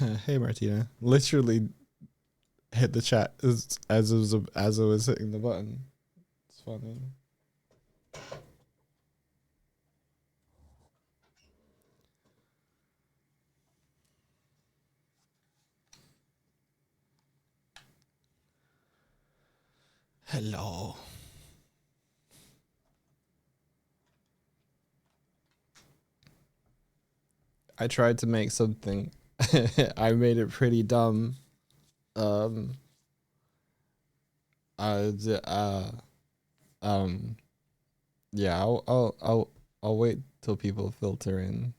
Hey Martina, literally hit the chat as I was hitting the button. It's funny. Hello. I tried to make something. I made it pretty dumb. Um. D- um. Yeah. I'll wait till people filter in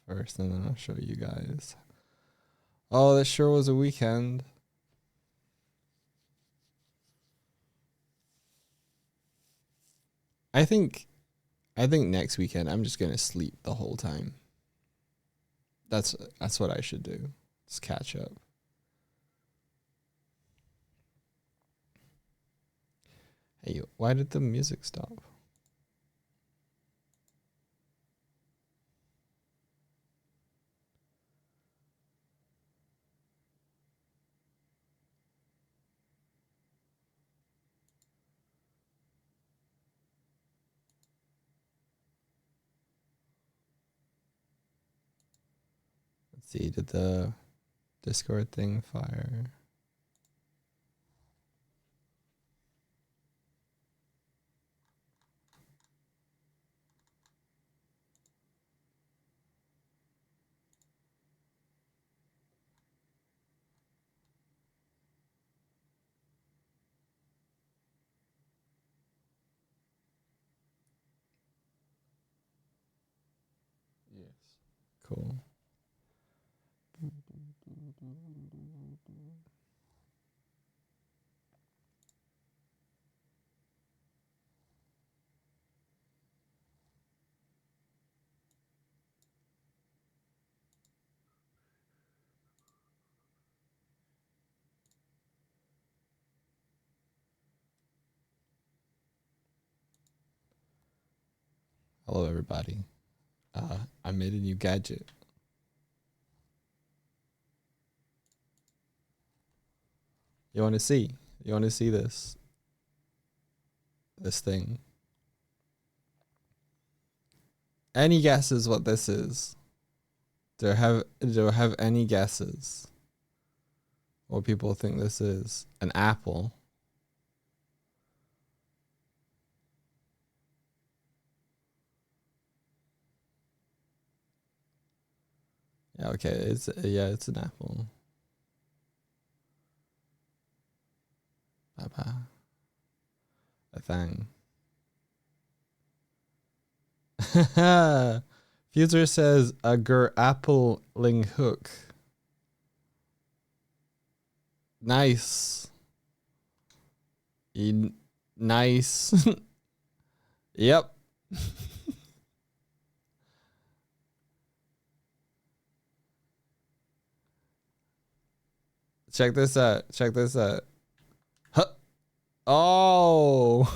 first, and then I'll show you guys. Oh, that sure was a weekend. I think next weekend I'm just gonna sleep the whole time. That's what I should do. Just catch up. Hey, why did the music stop? Let's see, did the Discord thing fire? Yes. Cool. Hello, everybody. I made a new gadget. You want to see? You want to see this? This thing. Any guesses what this is? Do I have any guesses? What people think this is? An apple. Yeah, okay. It's an apple. Papa. A thing. Fuser says a appling hook. Nice. Nice. Yep. Check this out. Check this out. Huh. Oh.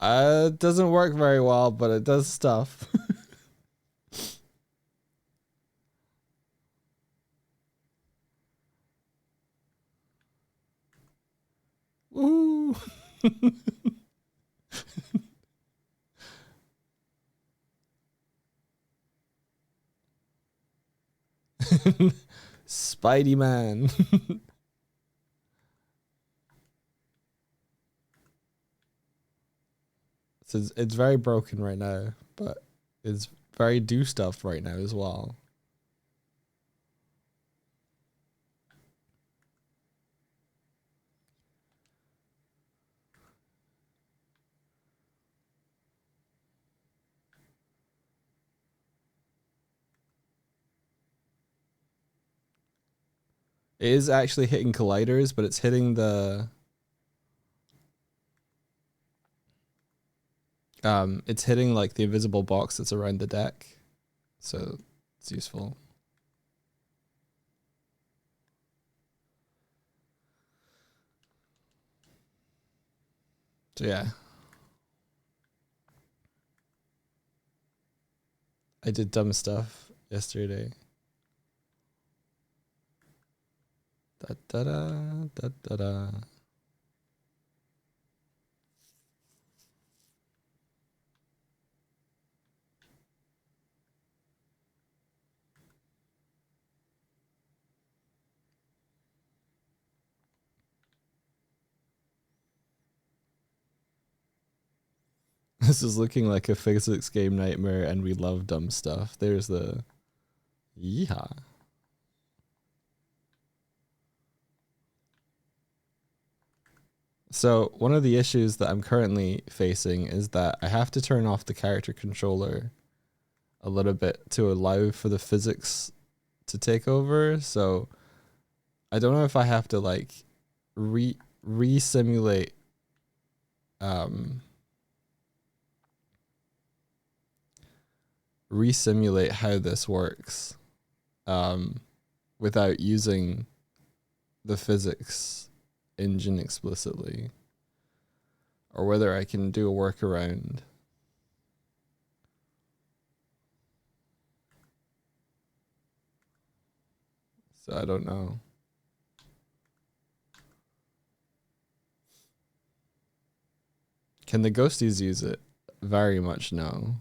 It doesn't work very well, but it does stuff. Ooh. Spidey Man. So it's very broken right now, but it's very do stuff right now as well. It is actually hitting colliders, but it's hitting the it's hitting like the invisible box that's around the deck. So it's useful. So yeah. I did dumb stuff yesterday. Da da da da da da. This is looking like a physics game nightmare, and we love dumb stuff. There's the yeehaw. So one of the issues that I'm currently facing is that I have to turn off the character controller a little bit to allow for the physics to take over. So I don't know if I have to like re-simulate re-simulate how this works without using the physics engine explicitly, or whether I can do a workaround. So I don't know. Can the ghosties use it? Very much no.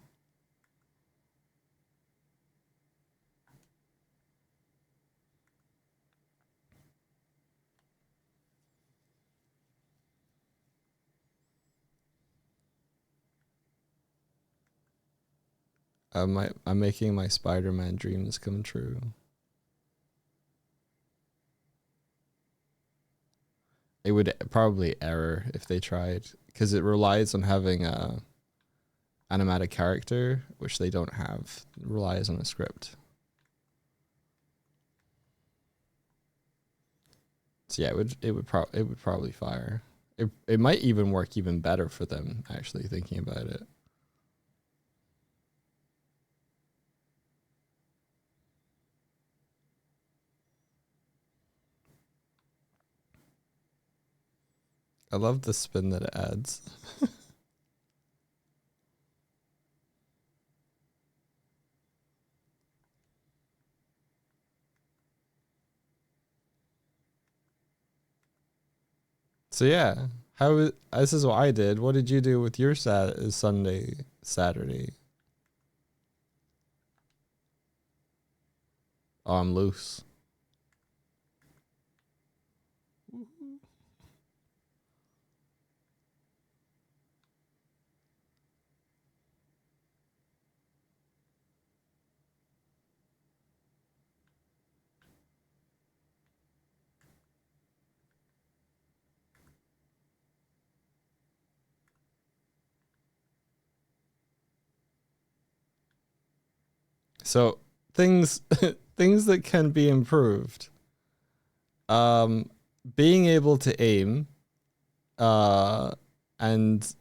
I'm making my Spider-Man dreams come true. It would probably error if they tried, because it relies on having a animated character, which they don't have. It relies on a script. So yeah, it would probably fire. It might even work even better for them, actually, thinking about it. I love the spin that it adds. So yeah, this is what I did. What did you do with your Saturday? Oh, I'm loose. So things things that can be improved. Being able to aim, and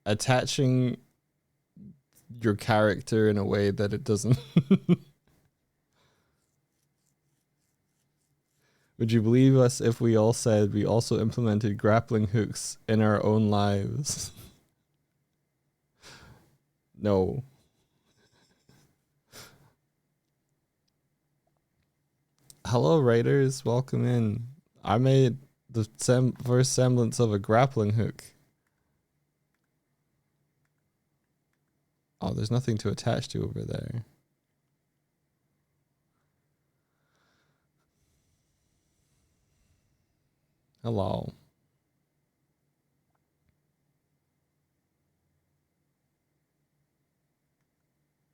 attaching your character in a way that it doesn't. Would you believe us if we all said we also implemented grappling hooks in our own lives? No. Hello, writers. Welcome in. I made the first semblance of a grappling hook. Oh, there's nothing to attach to over there. Hello.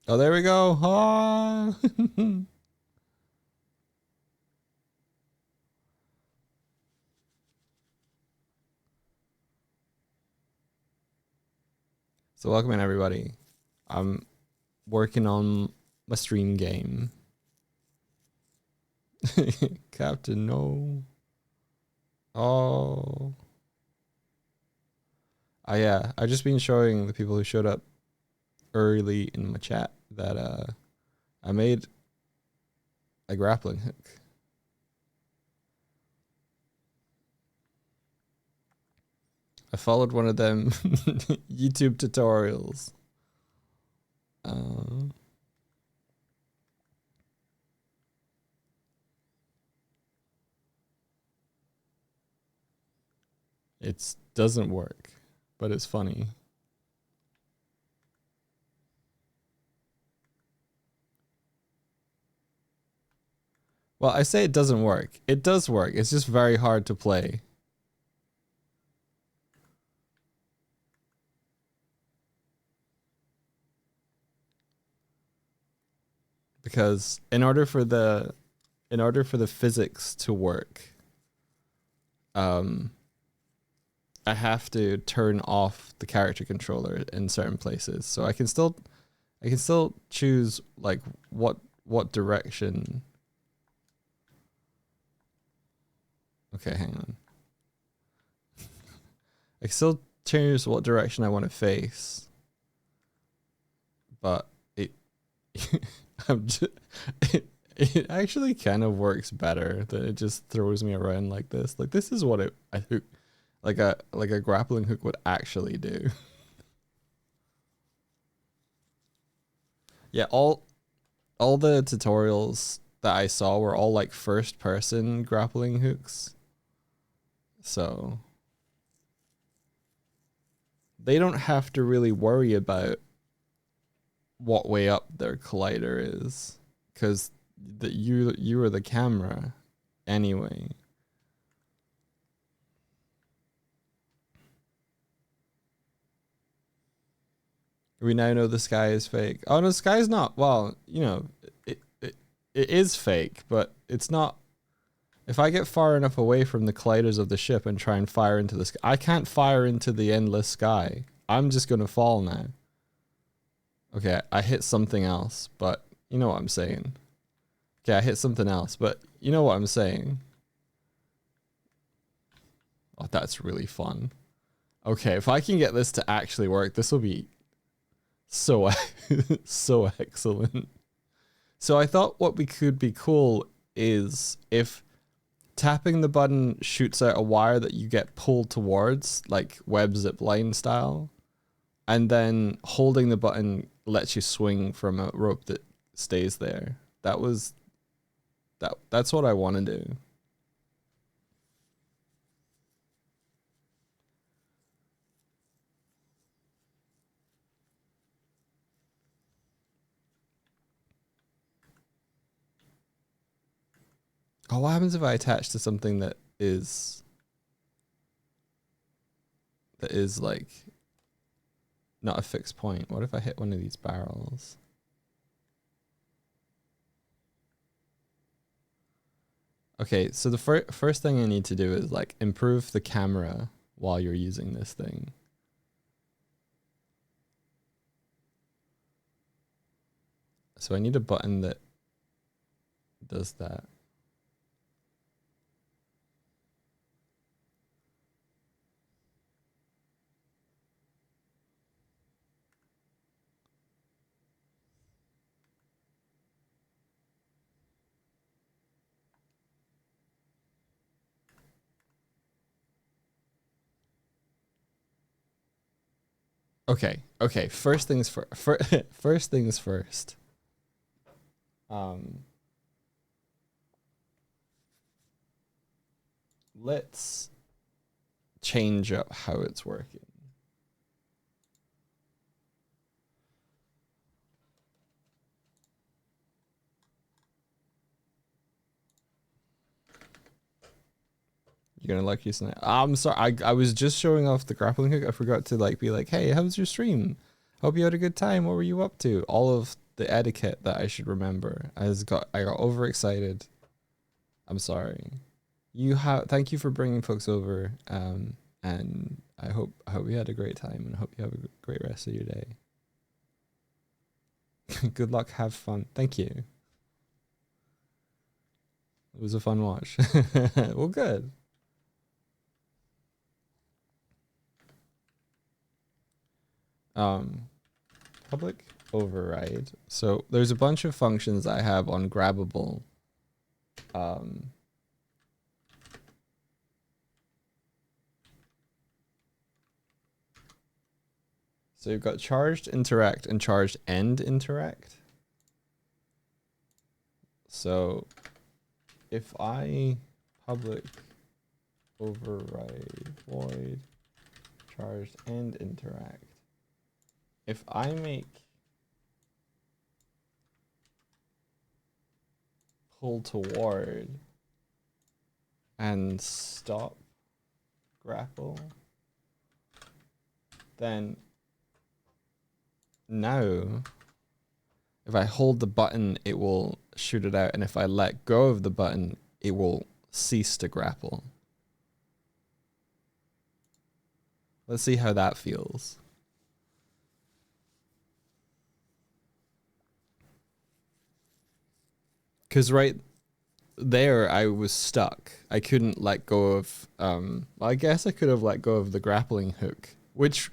Oh, there we go. Ah. So welcome in, everybody. I'm working on my stream game. Captain, no. Oh. Yeah, I just been showing the people who showed up early in my chat that I made a grappling hook. I followed one of them YouTube tutorials. It doesn't work, but it's funny. Well, I say it doesn't work. It does work. It's just very hard to play. Because in order for the physics to work, I have to turn off the character controller in certain places. So I can still choose like what direction. Okay, hang on. I can still choose what direction I want to face. But it actually kind of works better that it just throws me around like this. Like this is what I think like a grappling hook would actually do. Yeah, all the tutorials that I saw were all like first person grappling hooks. So they don't have to really worry about what way up their collider is, because you are the camera anyway. We now know the sky is fake. Oh no, the sky is not. Well, you know, it is fake, but it's not. If I get far enough away from the colliders of the ship and try and fire into the sky, I can't fire into the endless sky. I'm just gonna fall now. Okay, I hit something else, but you know what I'm saying. Okay, I hit something else, but you know what I'm saying. Oh, that's really fun. Okay, if I can get this to actually work, this will be so so excellent. So I thought what we could be cool is if tapping the button shoots out a wire that you get pulled towards, like web zip line style, and then holding the button lets you swing from a rope that stays there. That's what I want to do. Oh, what happens if I attach to something that is like not a fixed point? What if I hit one of these barrels? Okay, so the first thing I need to do is like improve the camera while you're using this thing. So I need a button that does that. Okay. First things first things first. Let's change up how it's working. You're gonna like using it. I'm sorry. I was just showing off the grappling hook. I forgot to like be like, hey, how was your stream? Hope you had a good time. What were you up to? All of the etiquette that I should remember. I got overexcited. I'm sorry. Thank you for bringing folks over. And I hope you had a great time, and I hope you have a great rest of your day. Good luck. Have fun. Thank you. It was a fun watch. Well, good. Public override. So there's a bunch of functions I have on Grabbable. So you've got charged interact and charged end interact. So if I public override void charged and interact. If I make pull toward and stop grapple, then now if I hold the button, it will shoot it out, and if I let go of the button, it will cease to grapple. Let's see how that feels. Because right there, I was stuck. I couldn't let go of, well, I guess I could have let go of the grappling hook, which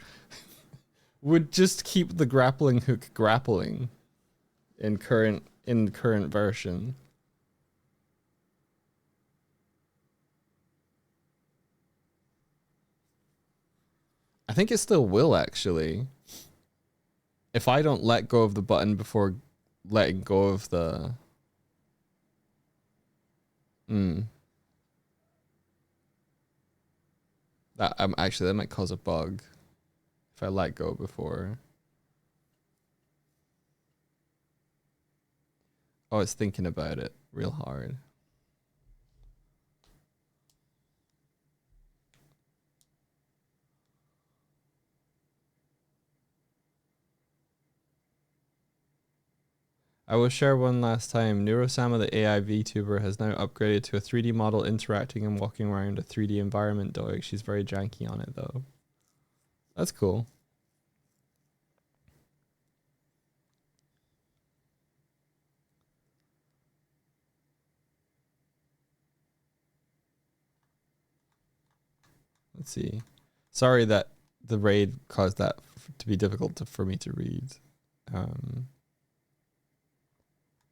would just keep the grappling hook grappling in current version. I think it still will, actually. If I don't let go of the button before letting go of the... That actually, that might cause a bug if I let go before. Oh, it's thinking about it real hard. I will share one last time. Neurosama, the AI VTuber, has now upgraded to a 3D model interacting and walking around a 3D environment dog. She's very janky on it, though. That's cool. Let's see. Sorry that the raid caused that to be difficult for me to read.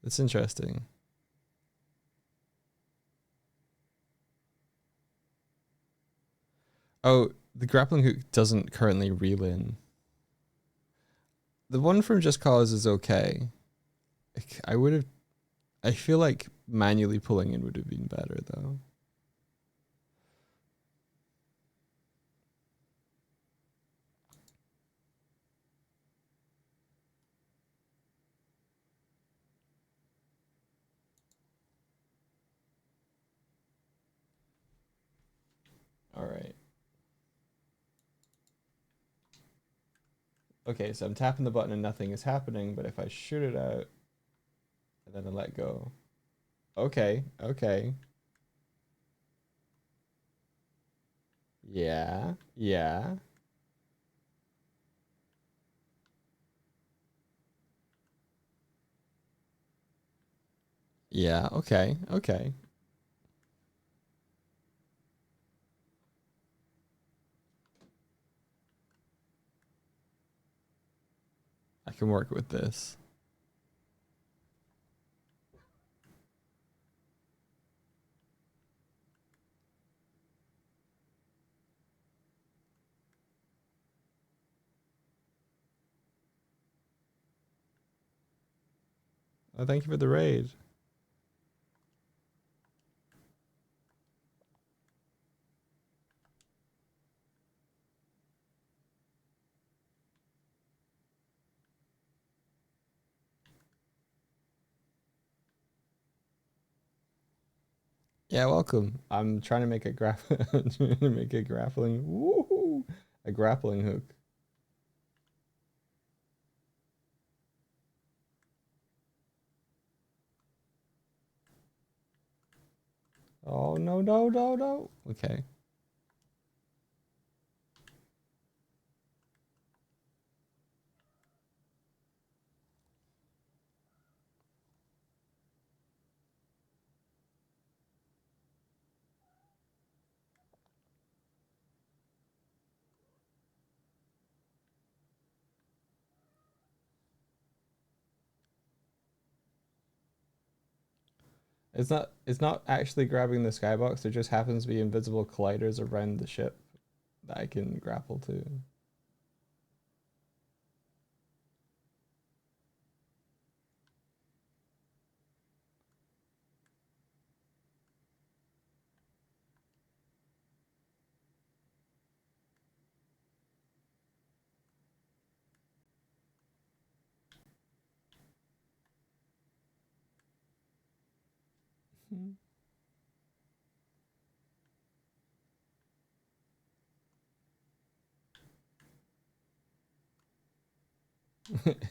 It's interesting. Oh, the grappling hook doesn't currently reel in. The one from Just Cause is okay. I feel like manually pulling in would have been better, though. All right. Okay, so I'm tapping the button and nothing is happening, but if I shoot it out and then I let go. Okay, okay. Yeah, yeah. Yeah, okay, okay. I can work with this. Oh, thank you for the raid. Yeah, welcome. I'm trying to make a grappling. Woohoo! A grappling hook. Oh no, no, no, no. Okay. It's not actually grabbing the skybox. There just happens to be invisible colliders around the ship that I can grapple to.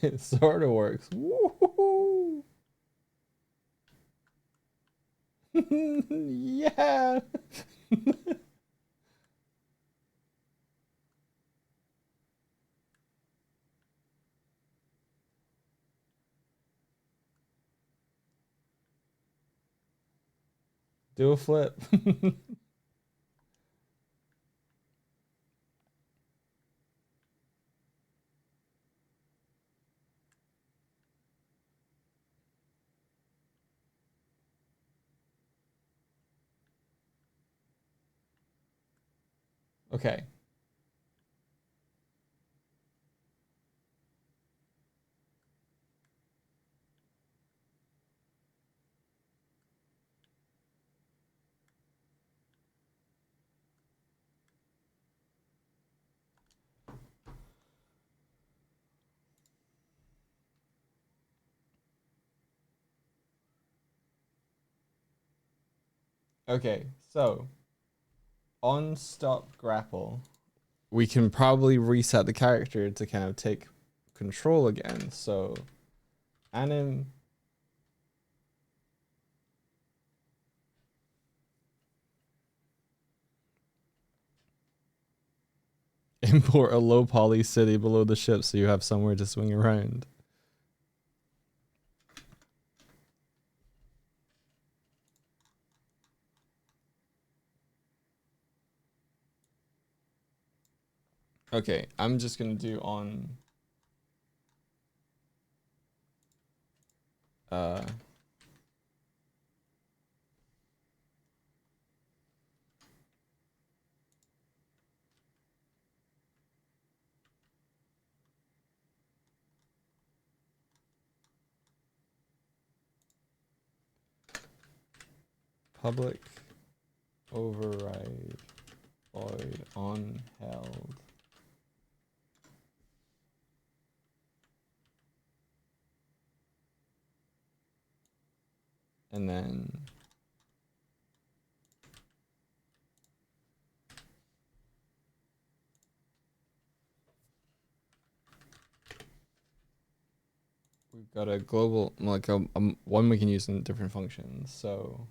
It sort of works. Woo-hoo-hoo. Yeah. Do a flip. Okay. Okay, so on stop grapple, we can probably reset the character to kind of take control again. So anim import a low poly city below the ship so you have somewhere to swing around. Okay, I'm just gonna do on public override void on held. And then we've got a global, like a one we can use in different functions. So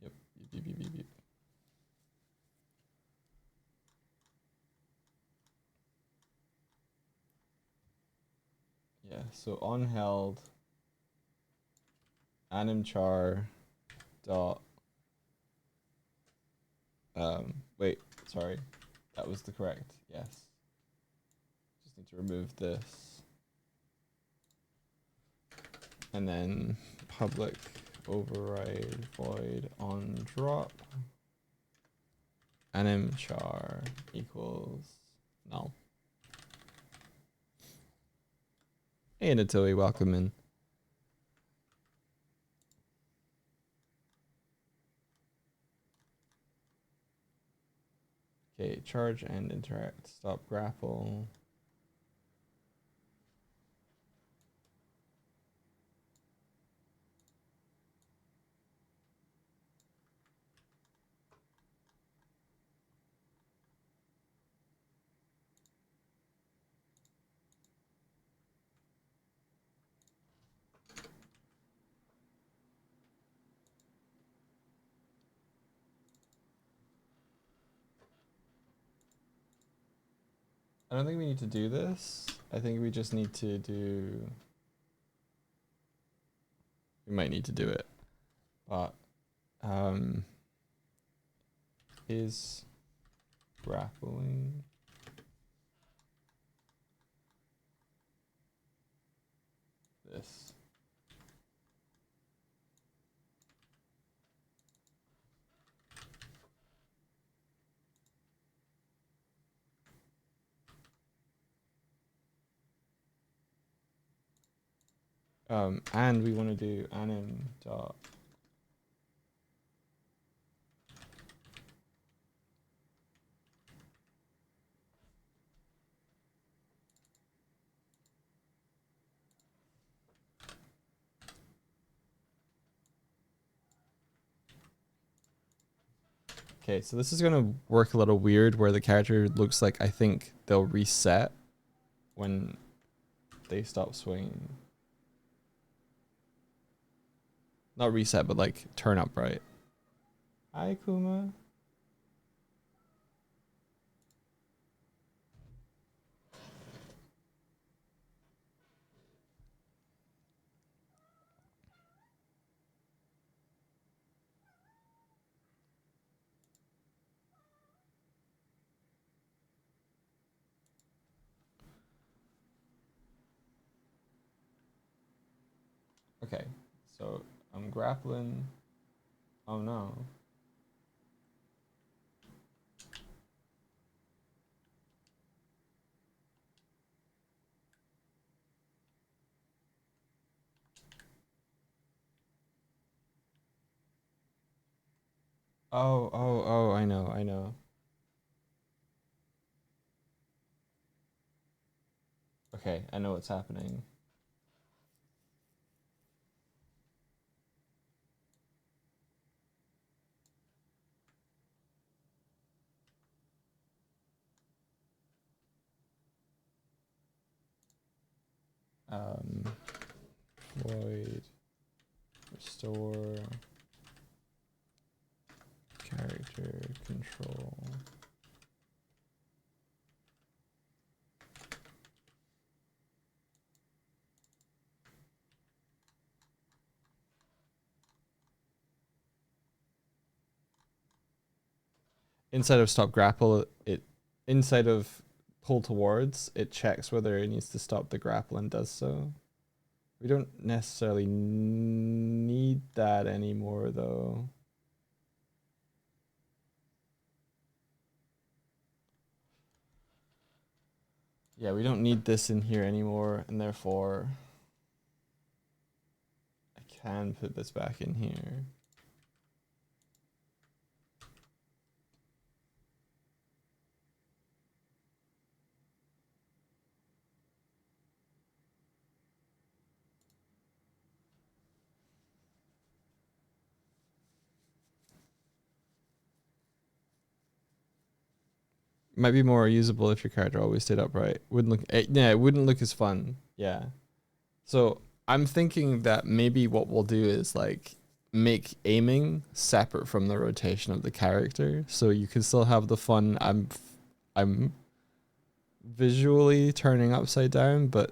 yep, beep, beep, beep, beep. Yeah, so on held anim char dot wait, sorry, that was the correct, yes. Just need to remove this. And then public override void on drop anim char equals null. Hey Natoi, welcome in. Okay, charge and interact, stop grapple. I don't think we need to do this. I think we just need to do... We might need to do it. But is grappling this? And we want to do anim dot Okay, so this is gonna work a little weird where the character looks like I think they'll reset when they stop swinging. Not reset, but like turn upright. Hi, Kuma. Okay, so I'm grappling. Oh no. Oh, I know, I know. Okay, I know what's happening. Void, restore, character control. Inside of stop grapple, inside of pull towards, it checks whether it needs to stop the grapple and does so. We don't necessarily need that anymore though. Yeah, we don't need this in here anymore, and therefore I can put this back in here. Might be more usable if your character always stayed upright. Wouldn't look, yeah, it wouldn't look as fun. Yeah. So I'm thinking that maybe what we'll do is like make aiming separate from the rotation of the character, so you can still have the fun. I'm visually turning upside down, but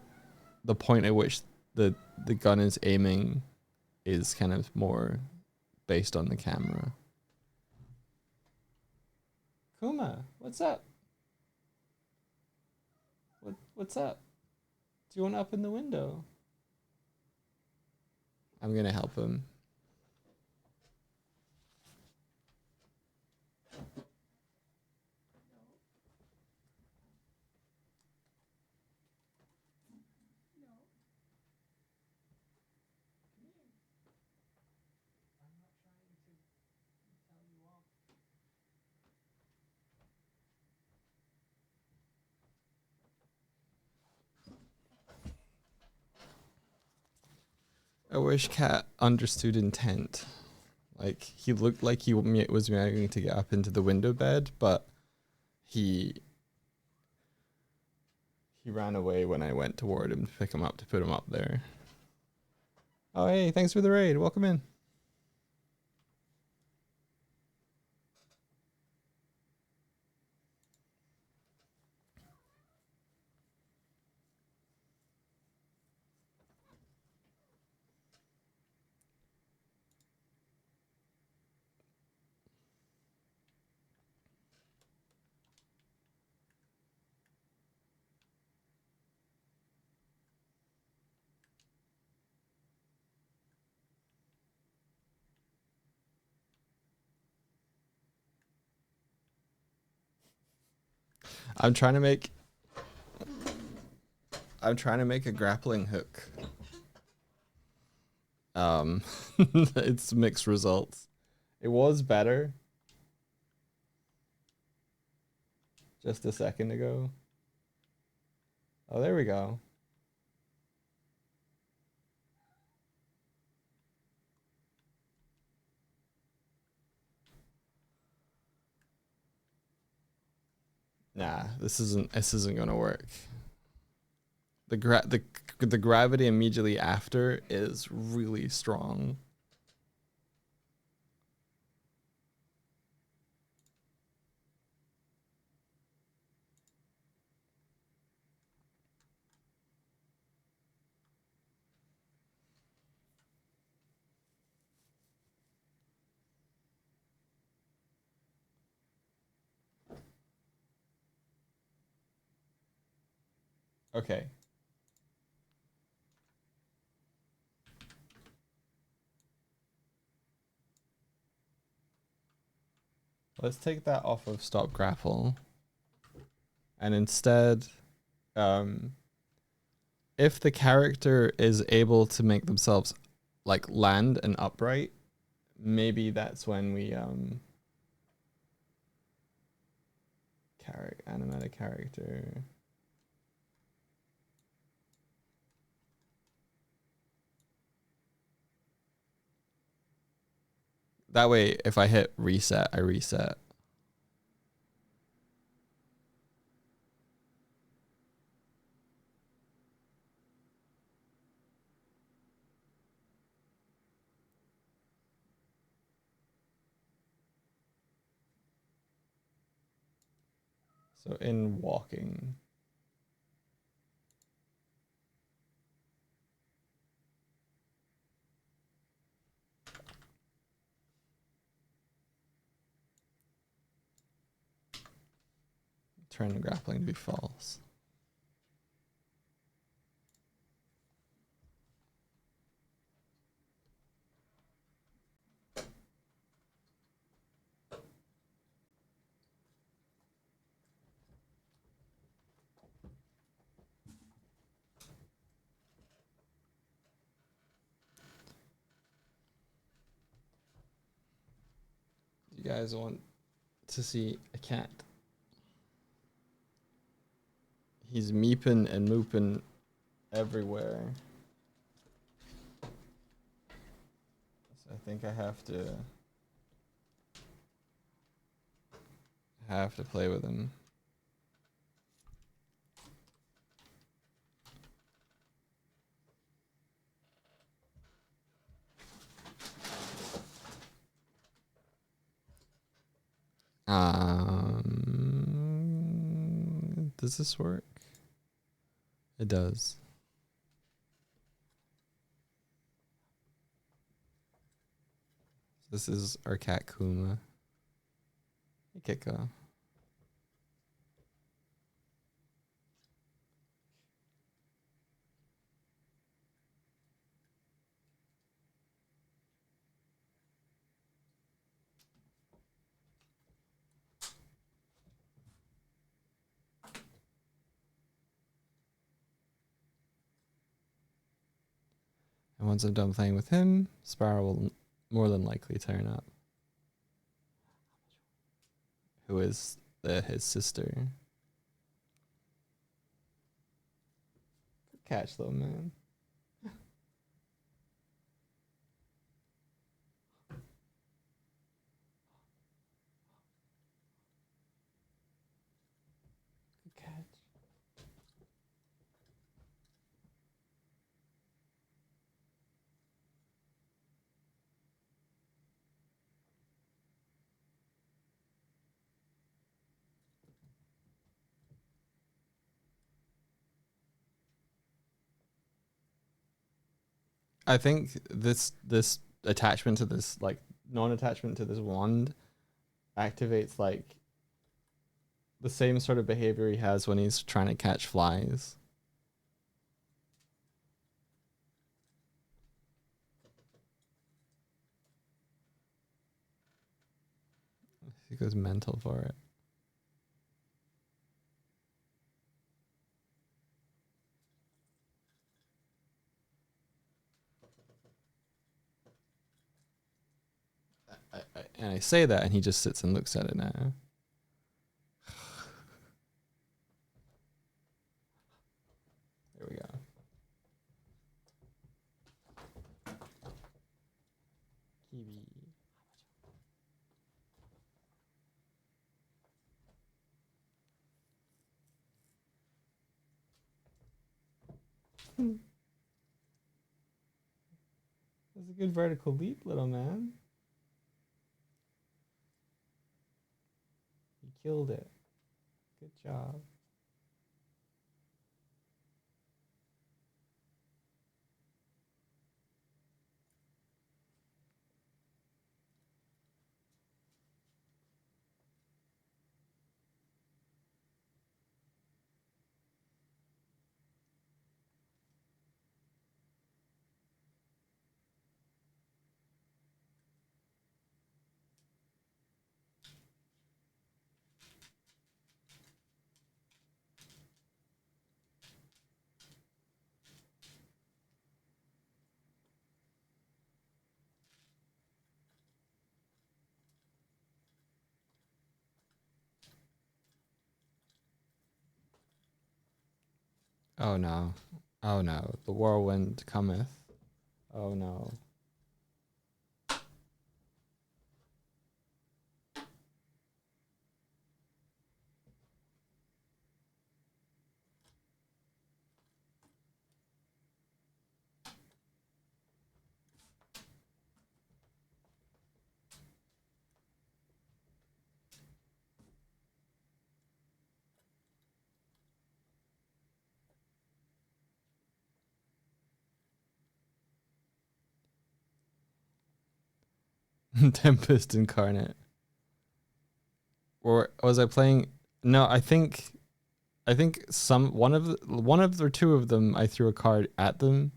the point at which the gun is aiming is kind of more based on the camera. Kuma, what's up? What's up? Do you want to open the window? I'm gonna help him. I wish Cat understood intent. Like, he looked like he was going to get up into the window bed, but he ran away when I went toward him to pick him up, to put him up there. Oh, hey, thanks for the raid. Welcome in. I'm trying to make a grappling hook. It's mixed results. It was better just a second ago. Oh, there we go. Nah, this isn't gonna work. The gravity immediately after is really strong. Okay. Let's take that off of stop grapple. And instead, if the character is able to make themselves like land and upright, maybe that's when we animate a character. That way, if I hit reset, I reset. So in walking, turn grappling to be false. You guys want to see a cat? He's meeping and mooping everywhere. So I think I have to play with him. Does this work? It does. This is our cat Kuma. Hey, Kiko. And once I'm done playing with him, Sparrow will more than likely turn up. Who is his sister. Good catch, though, man. Good catch. I think this attachment to this, like non-attachment to this wand, activates like the same sort of behavior he has when he's trying to catch flies. He goes mental for it. And I say that, and he just sits and looks at it now. There we go. Kiwi. That's a good vertical leap, little man. You killed it. Good job. Oh no. Oh no. The whirlwind cometh. Oh no. Tempest incarnate. Or was I playing? No, I think one of the two of them I threw a card at them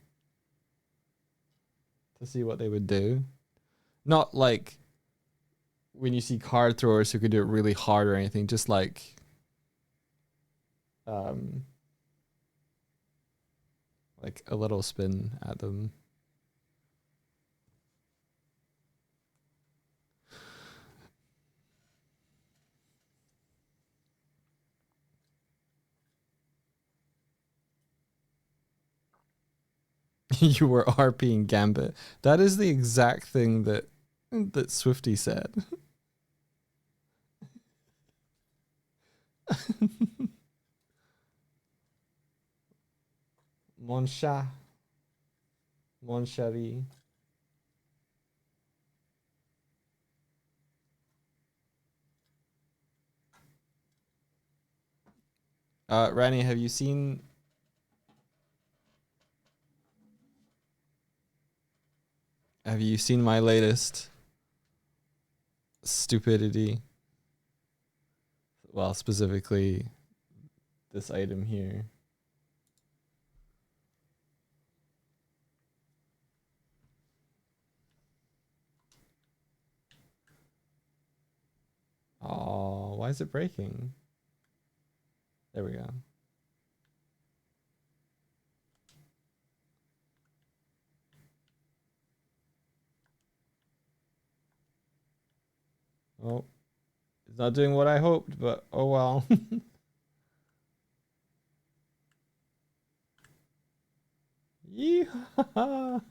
to see what they would do. Not like when you see card throwers who could do it really hard or anything, just um like a little spin at them. You were RPing Gambit. That is the exact thing that Swifty said. Mon chat, mon chéri. Rani, have you seen my latest stupidity? Well, specifically this item here. Oh, why is it breaking? There we go. Oh, it's not doing what I hoped, but oh well. Yeehaw.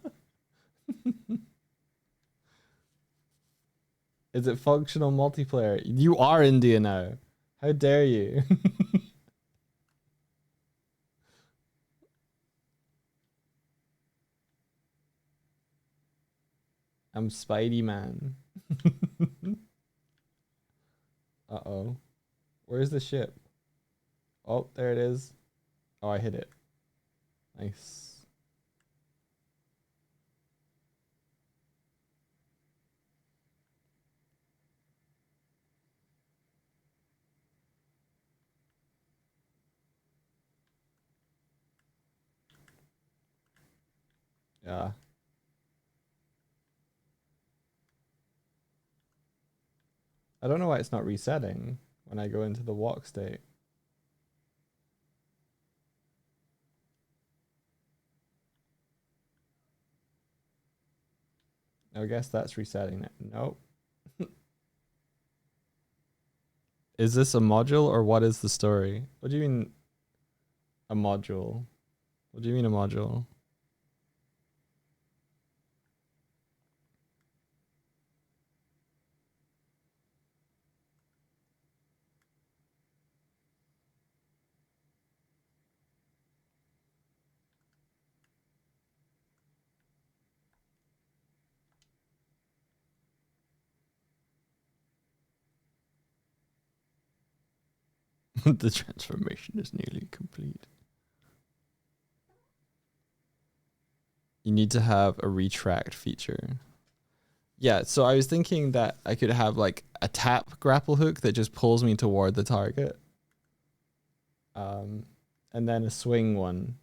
Is it functional multiplayer? You are India now. How dare you? I'm Spidey Man. Uh-oh. Where's the ship? Oh, there it is. Oh, I hit it. Nice. Yeah. I don't know why it's not resetting when I go into the walk state. I guess that's resetting it. Nope. Is this a module or what is the story? What do you mean a module? What do you mean a module? The transformation is nearly complete. You need to have a retract feature. Yeah, so I was thinking that I could have like a tap grapple hook that just pulls me toward the target. And then a swing one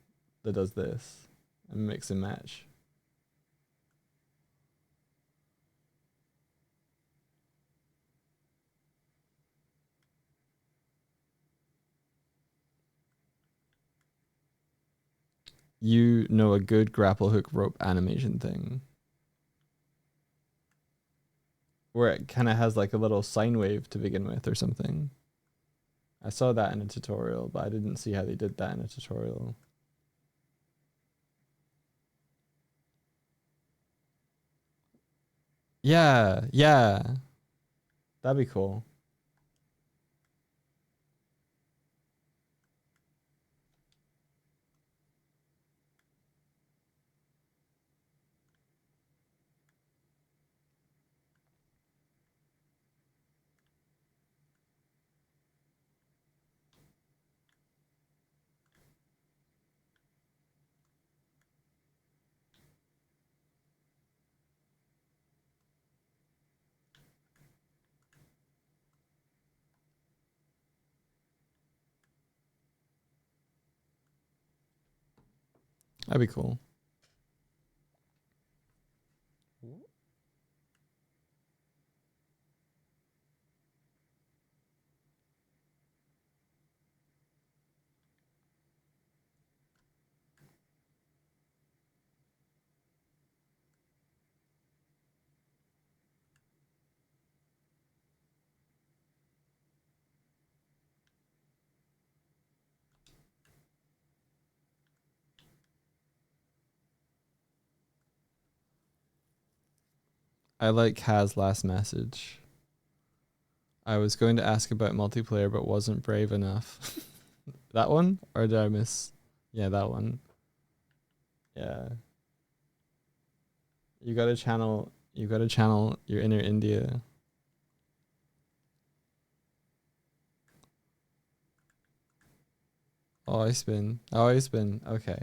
that does this and mix and match. You know a good grapple hook rope animation thing where it kind of has like a little sine wave to begin with or something. I saw that in a tutorial, but I didn't see how they did that in a tutorial. Yeah, yeah. That'd be cool. That'd be cool. I like Kaz's last message. I was going to ask about multiplayer, but wasn't brave enough. That one? Or did I miss? Yeah, that one. Yeah. You gotta channel your inner India. Oh, I spin. Oh, I spin. Okay.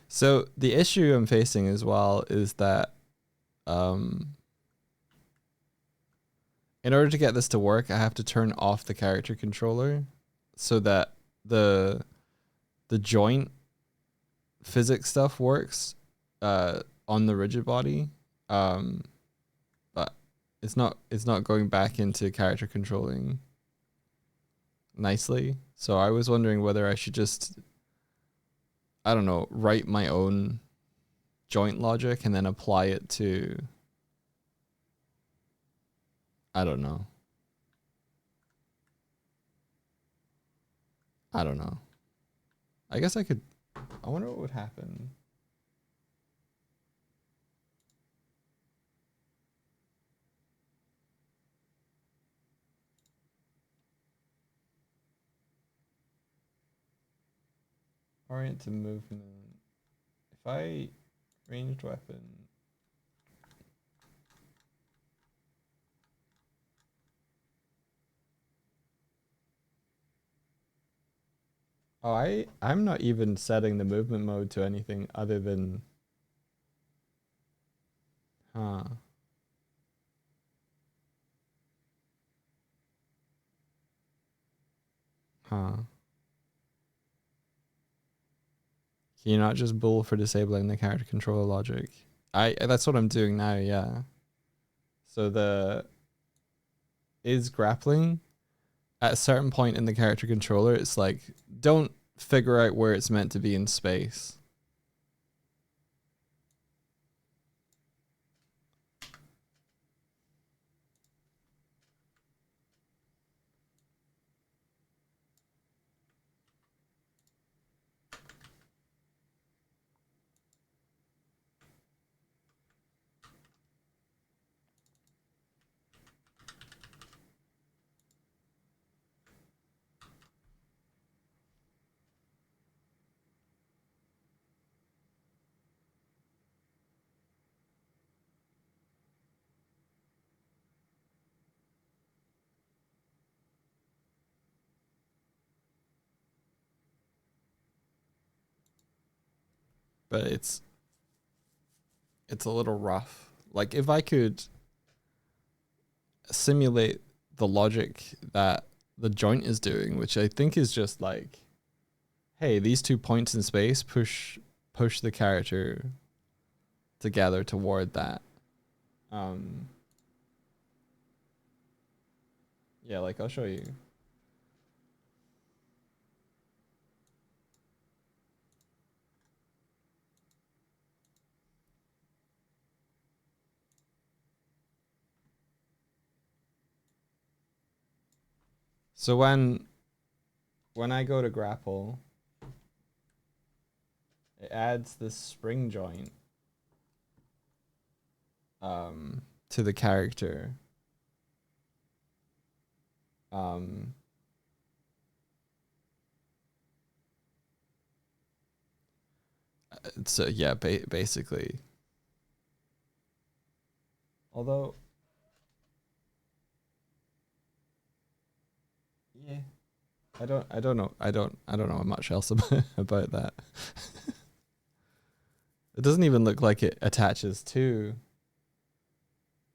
So the issue I'm facing as well is that in order to get this to work, I have to turn off the character controller so that the joint physics stuff works on the rigid body. But it's not going back into character controlling nicely. So I was wondering whether I should just, I don't know, write my own joint logic and then apply it to, I don't know. I don't know. I guess I could, I wonder what would happen. Orient to movement. If I ranged weapon. Oh, I'm not even setting the movement mode to anything other than, huh. Huh. Can you not just bull for disabling the character controller logic? That's what I'm doing now, yeah. So the is grappling at a certain point in the character controller, it's like, don't figure out where it's meant to be in space. but it's a little rough. Like if I could simulate the logic that the joint is doing, which I think is just like, hey, these 2 points in space push the character together toward that. Yeah, like I'll show you. So when I go to grapple, it adds this spring joint to the character. So yeah, basically. Although, yeah, I don't know much else about that. It doesn't even look like it attaches to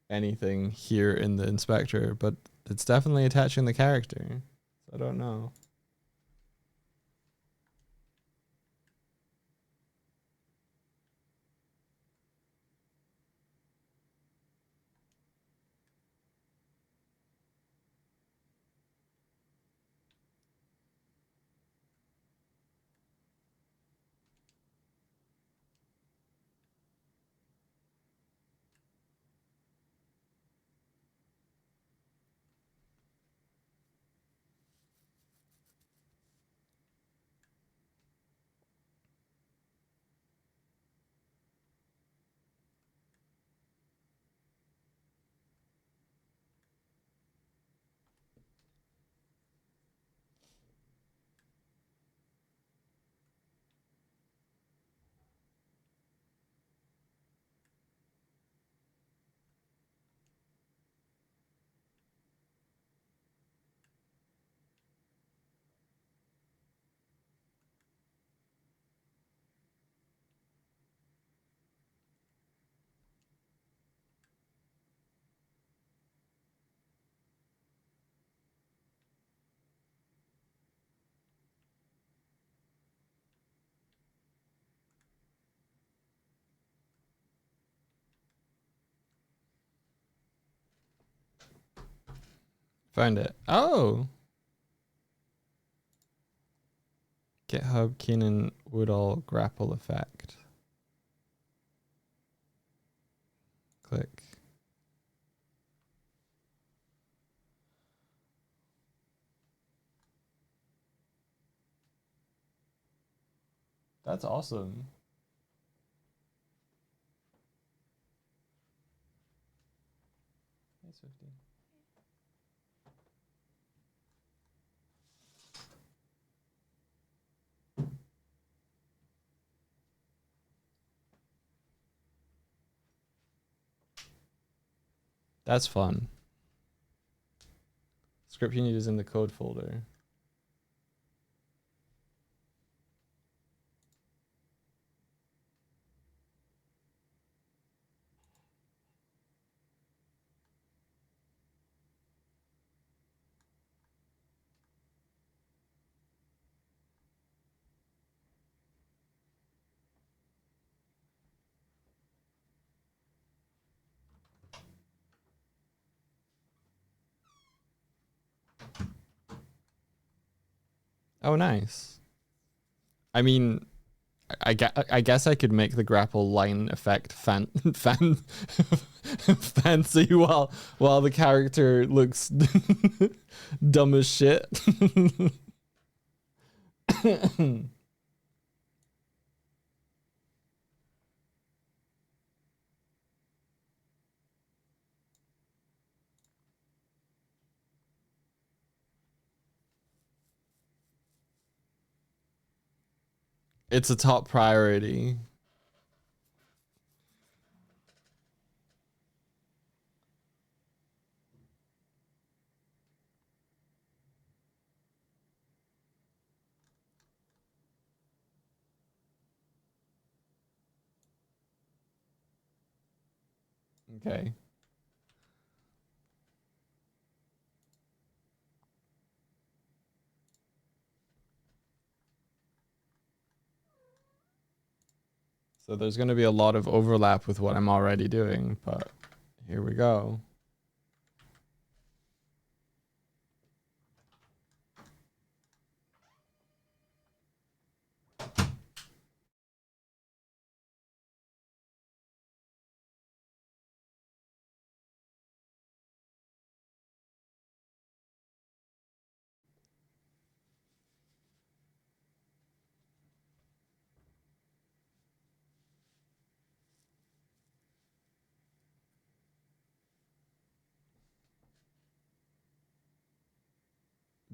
anything here in the inspector, but it's definitely attaching the character. So I don't know. Found it. Oh, GitHub Keenan Woodall grapple effect. Click. That's awesome. Nice 50. That's fun. Script you need is in the code folder. Oh, nice. I mean, I guess I could make the grapple line effect fancy while the character looks dumb as shit. It's a top priority. Okay. So there's going to be a lot of overlap with what I'm already doing, but here we go.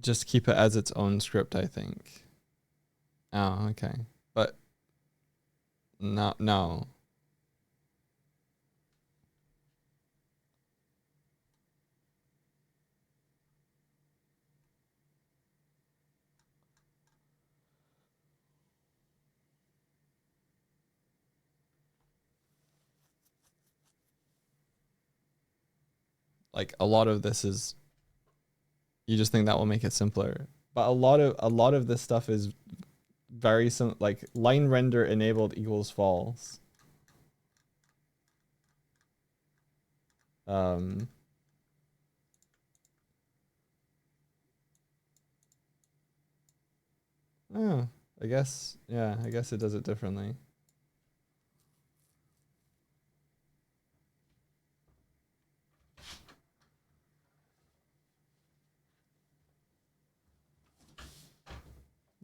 Just keep it as its own script, I think. Oh, okay. But no. Like a lot of this is, you just think that will make it simpler. But a lot of this stuff is very like line render enabled equals false. Um oh, I guess I guess it does it differently.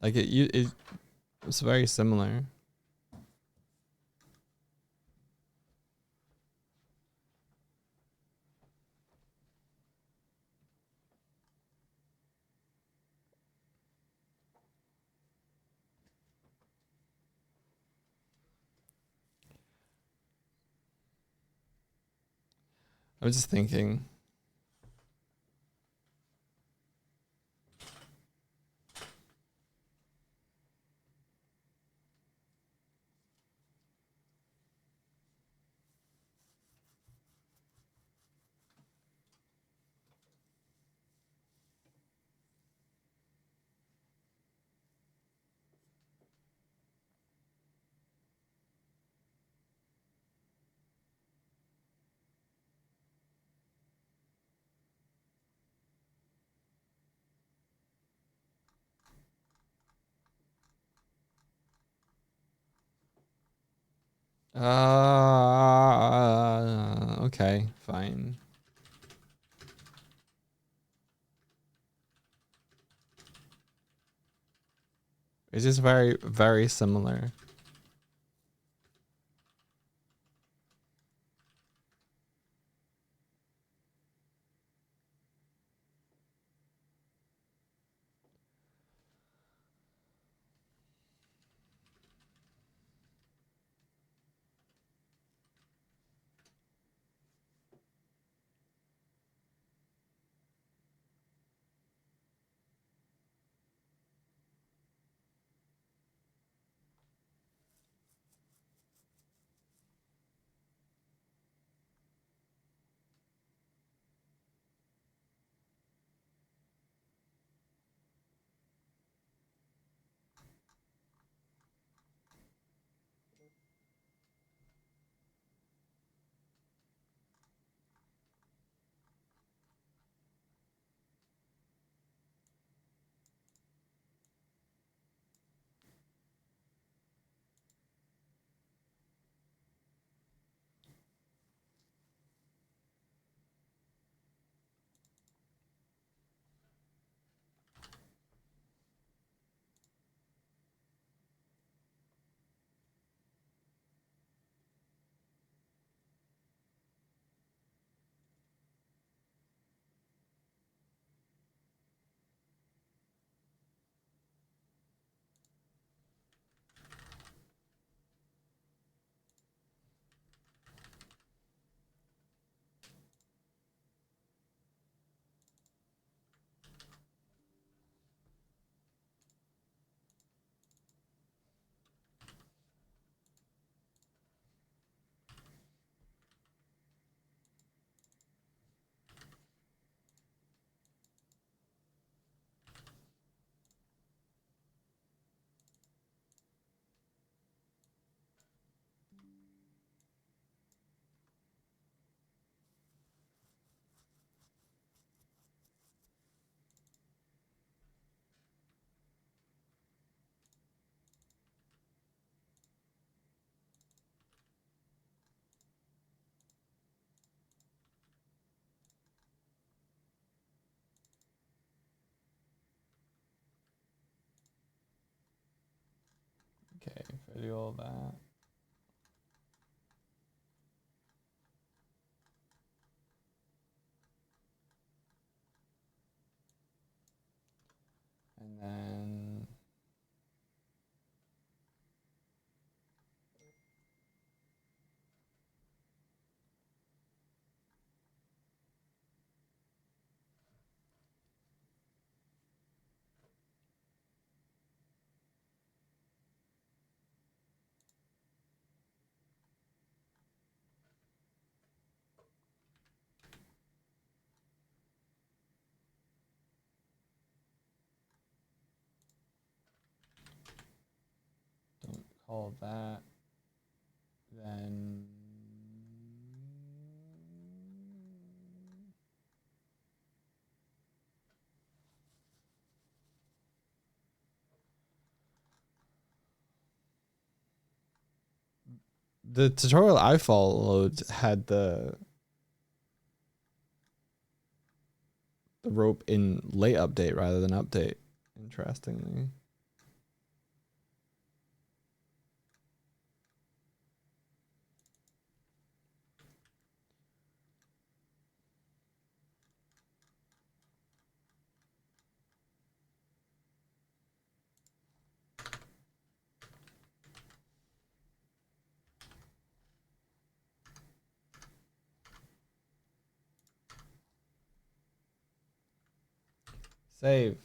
Like it's very similar. I was just thinking. Okay, fine. It's just very, very similar. Okay, if I do all that. And then don't call that. Then the tutorial I followed had the rope in late update rather than update, interestingly. Save.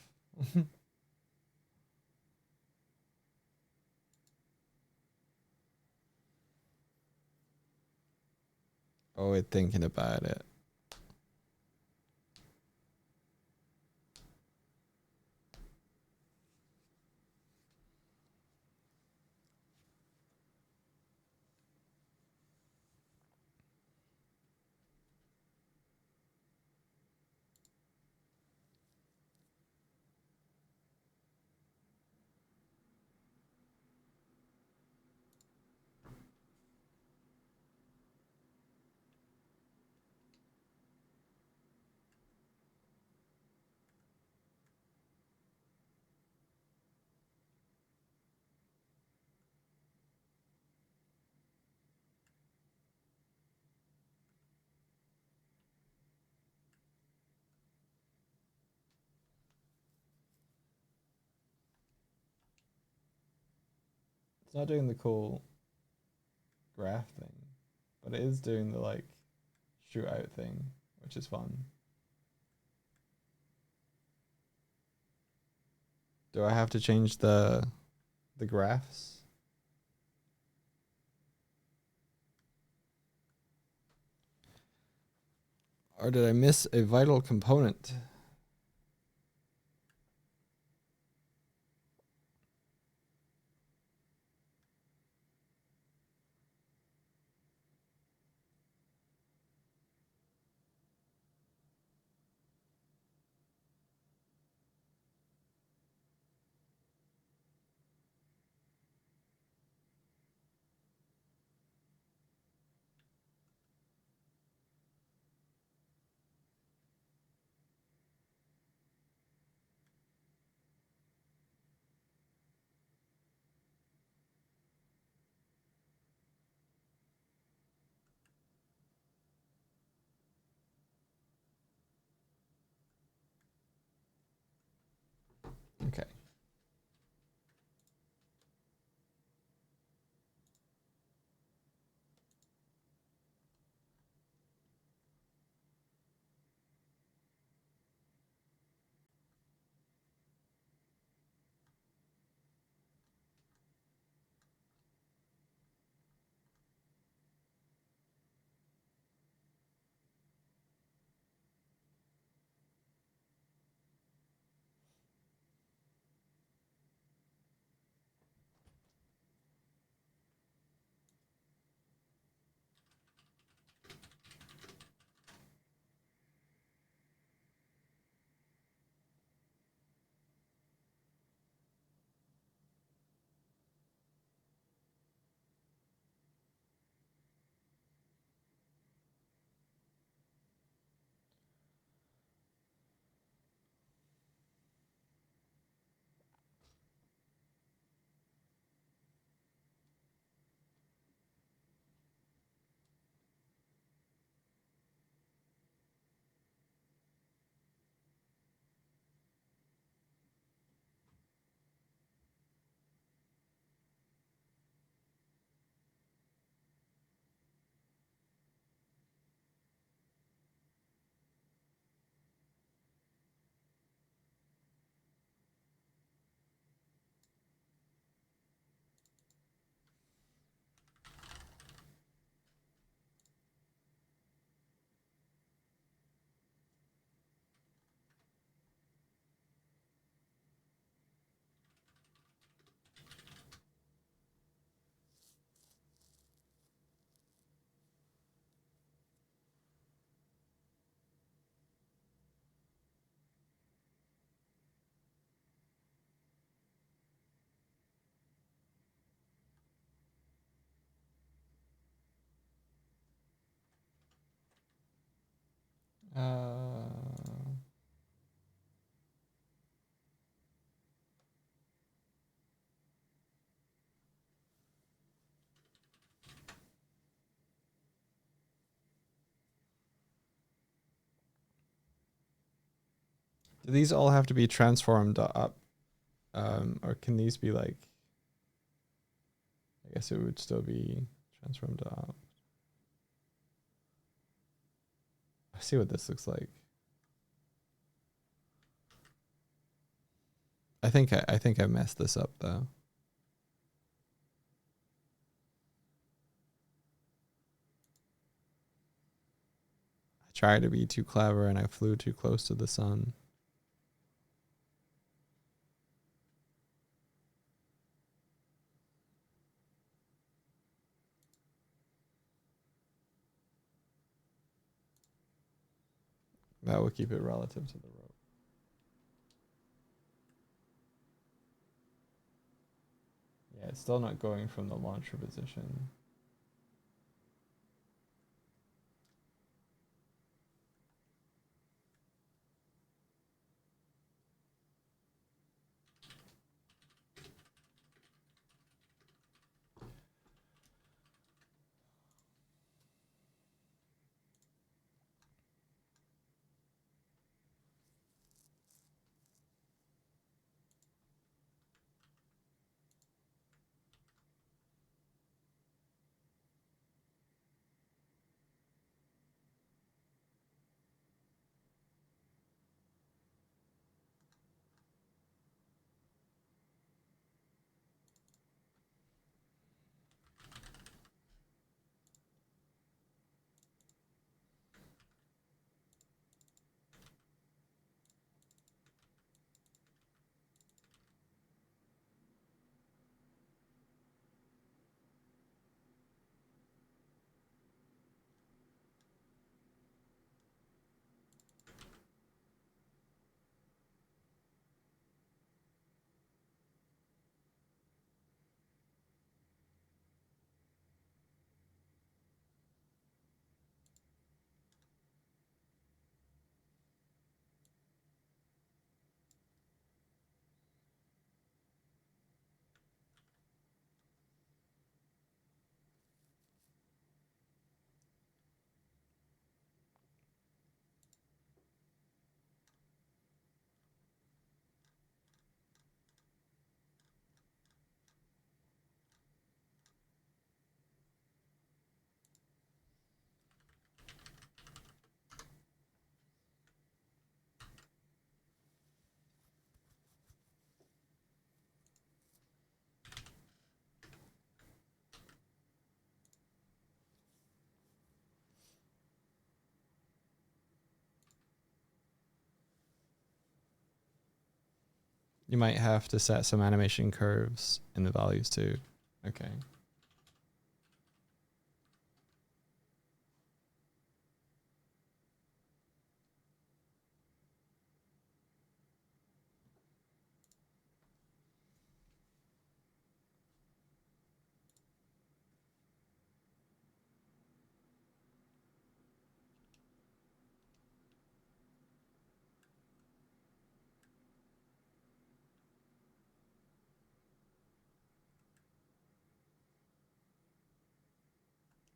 Oh, we're thinking about it. It's not doing the cool graph thing, but it is doing the like shootout thing, which is fun. Do I have to change the graphs? Or did I miss a vital component? Do these all have to be transformed up? Or can these be like, I guess it would still be transformed up. I see what this looks like. I think I messed this up though. I tried to be too clever and I flew too close to the sun. That will keep it relative to the rope. Yeah, it's still not going from the launcher position. You might have to set some animation curves in the values too. Okay.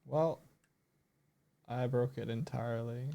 Well, I broke it entirely.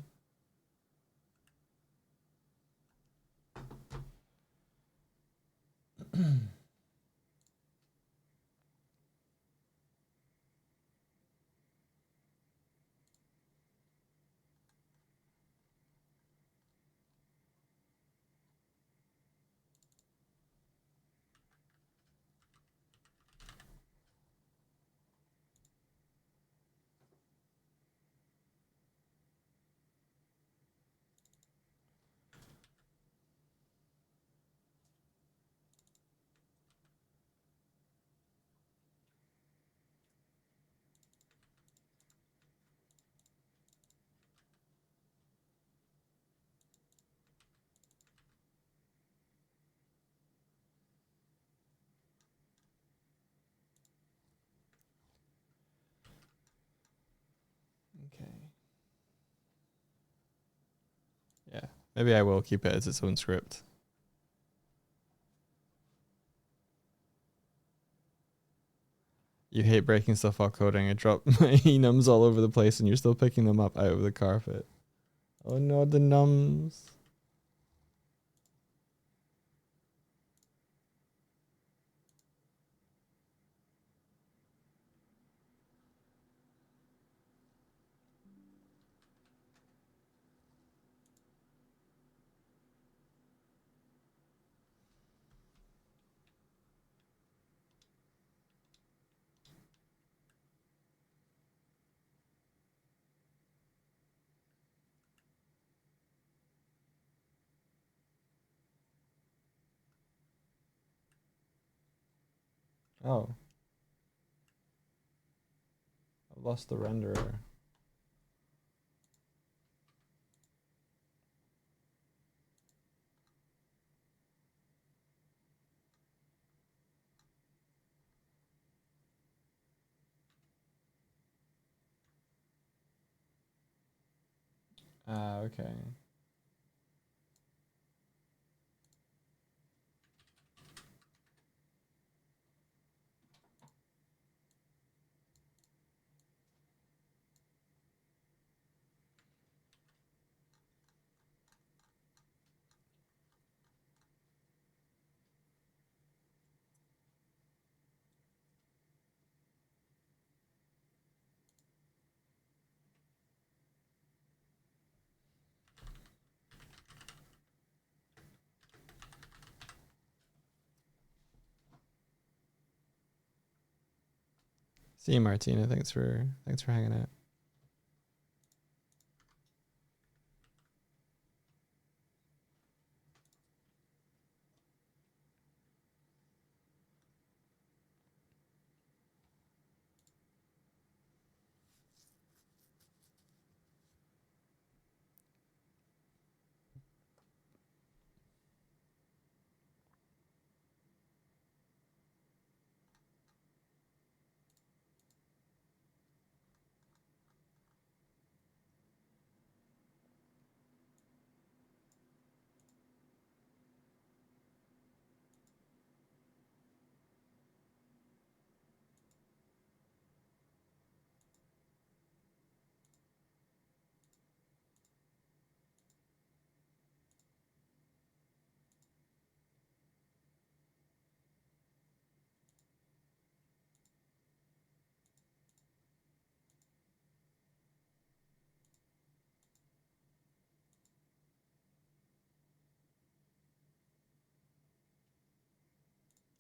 Okay. Yeah, maybe I will keep it as its own script. You hate breaking stuff while coding. I dropped my enums all over the place and you're still picking them up out of the carpet. Oh no, the nums. Oh, I've lost the renderer. Okay. See you, Martina. Thanks for hanging out.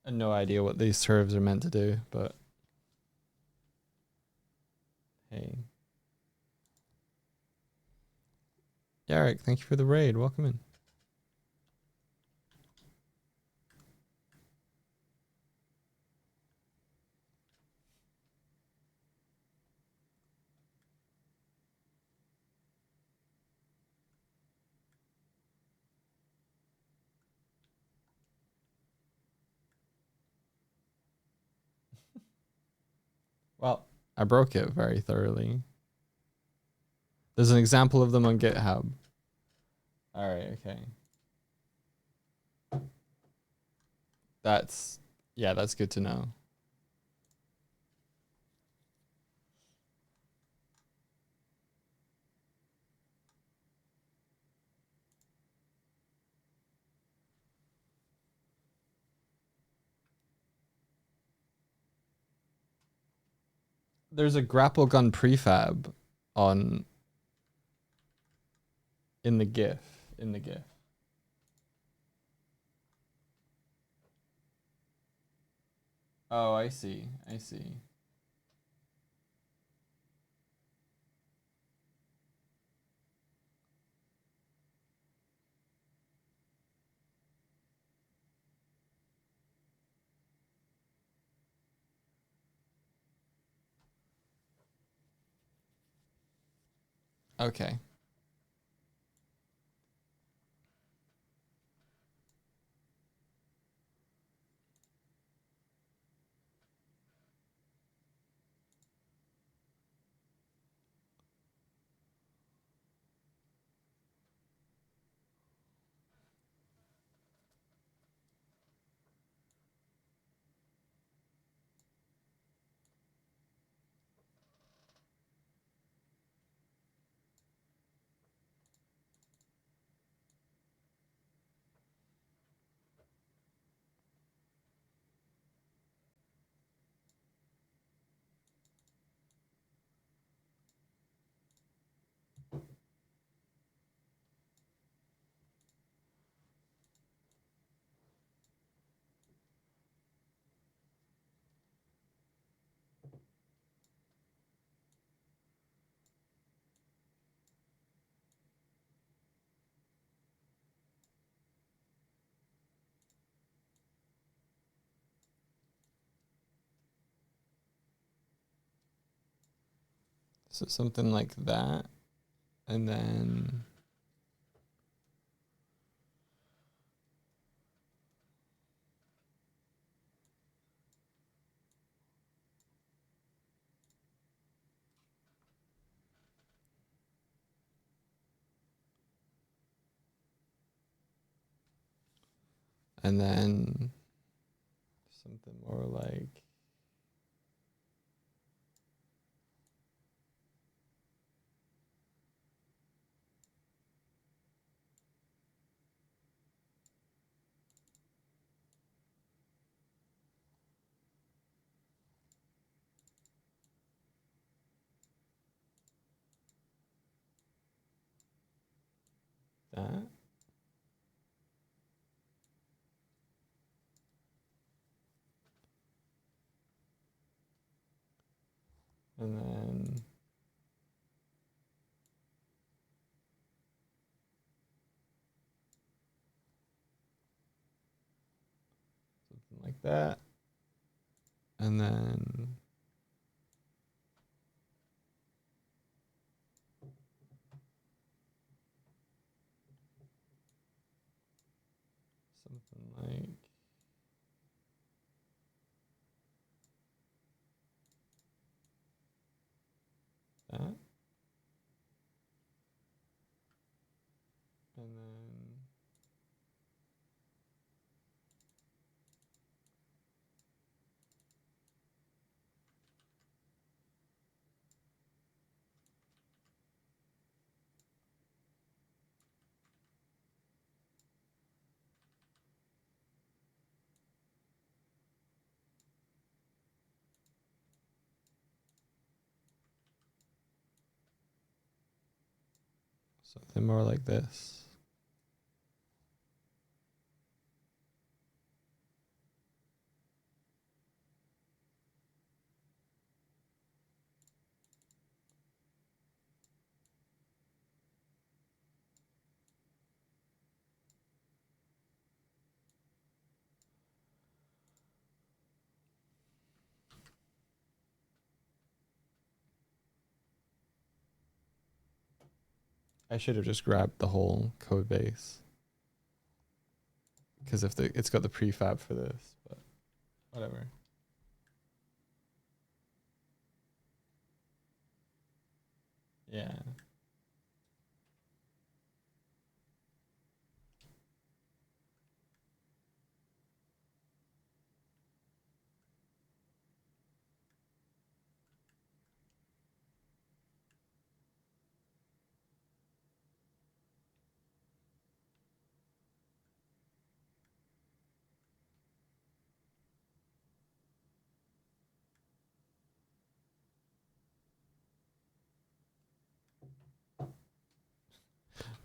I have no idea what these serves are meant to do, but hey. Yarrick, thank you for the raid. Welcome in. Well, I broke it very thoroughly. There's an example of them on GitHub. All right, okay. That's good to know. There's a grapple gun prefab on in the GIF. Oh, I see. Okay. So something like that. And then something more like that. And then something like that. And then something like that. And then something more like this. I should have just grabbed the whole code base. Because if it's got the prefab for this, but whatever. Yeah.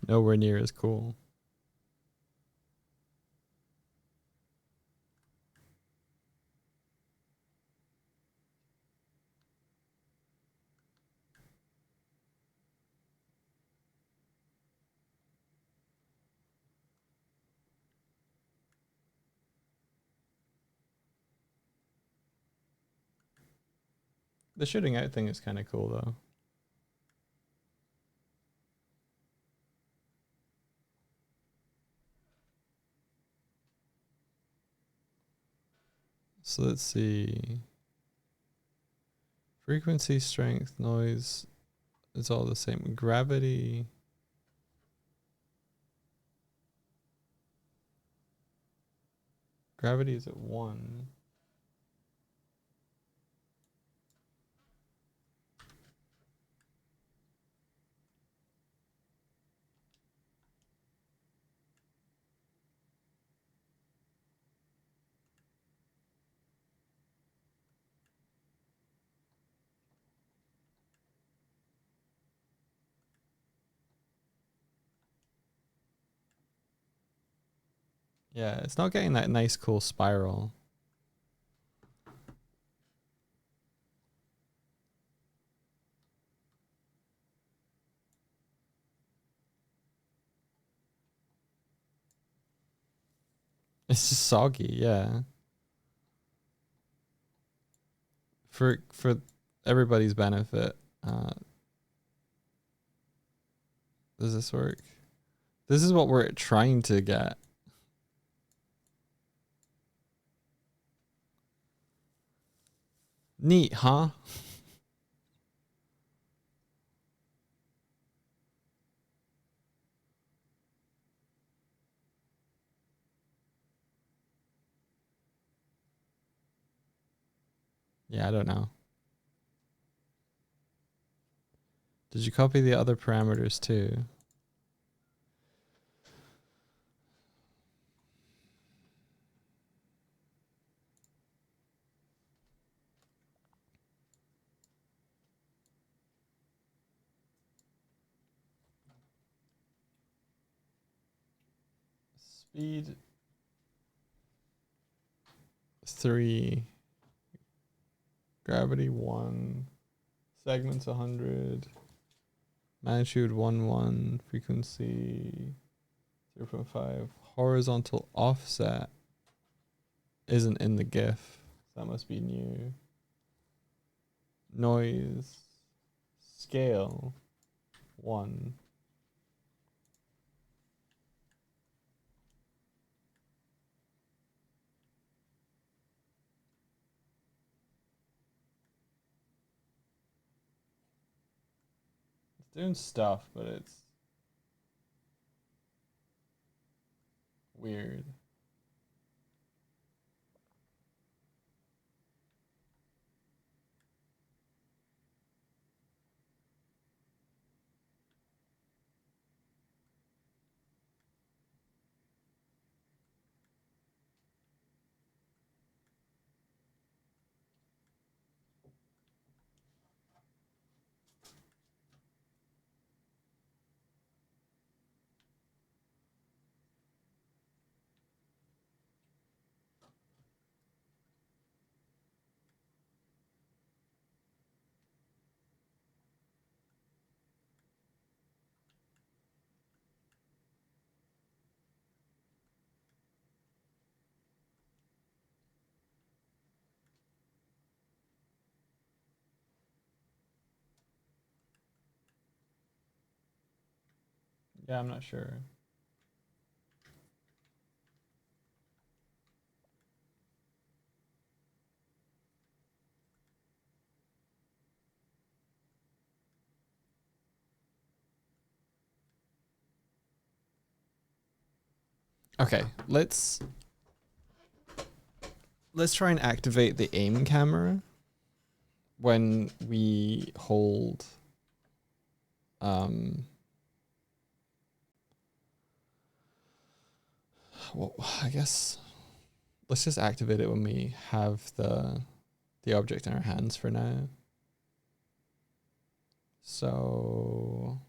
Nowhere near as cool. The shooting out thing is kind of cool though. So let's see. Frequency, strength, noise, it's all the same. Gravity. Gravity is at 1. Yeah, it's not getting that nice cool spiral. It's just soggy, yeah. For everybody's benefit, Does this work? This is what we're trying to get. Neat, huh? Yeah, I don't know. Did you copy the other parameters too? Speed 3, gravity 1, segments 100, magnitude 1, frequency 0.5, horizontal offset isn't in the GIF. That must be new. Noise scale 1. It's doing stuff, but it's weird. Yeah, I'm not sure. Okay, let's try and activate the aim camera when we hold well, I guess let's just activate it when we have the object in our hands for now. So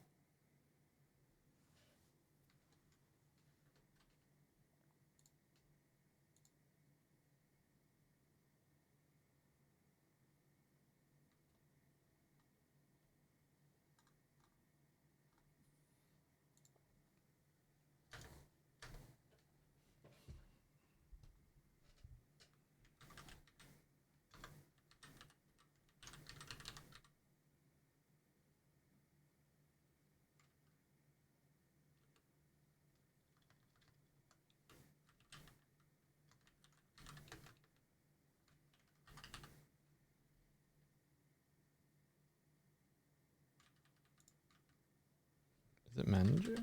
is it manager?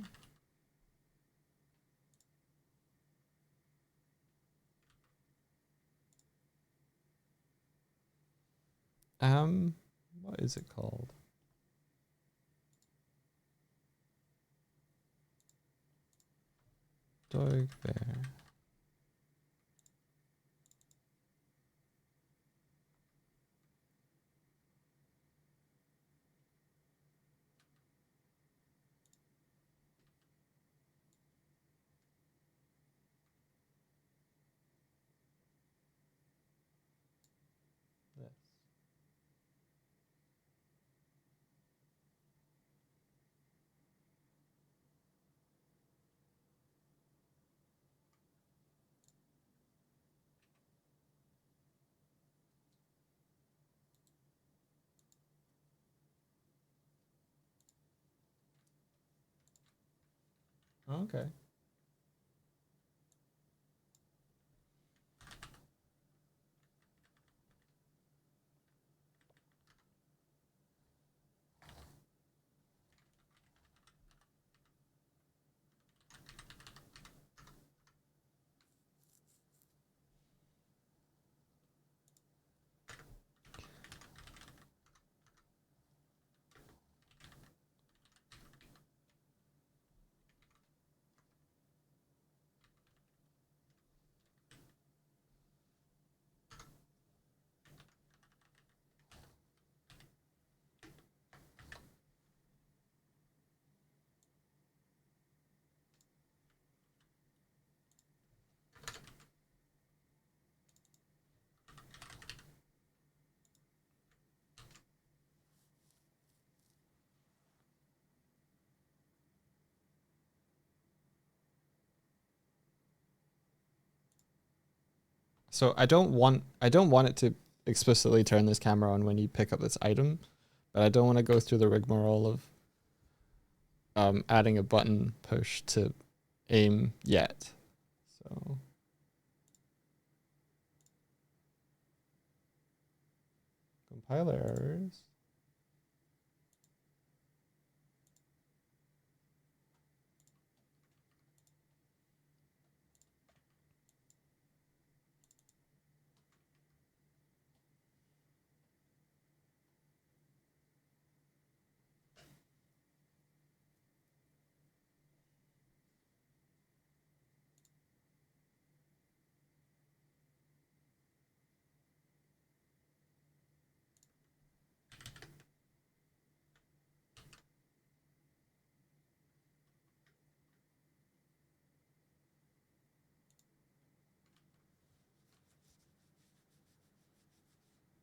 What is it called? Dog bear. This. Okay. So I don't want it to explicitly turn this camera on when you pick up this item, but I don't want to go through the rigmarole of adding a button push to aim yet. So compiler errors.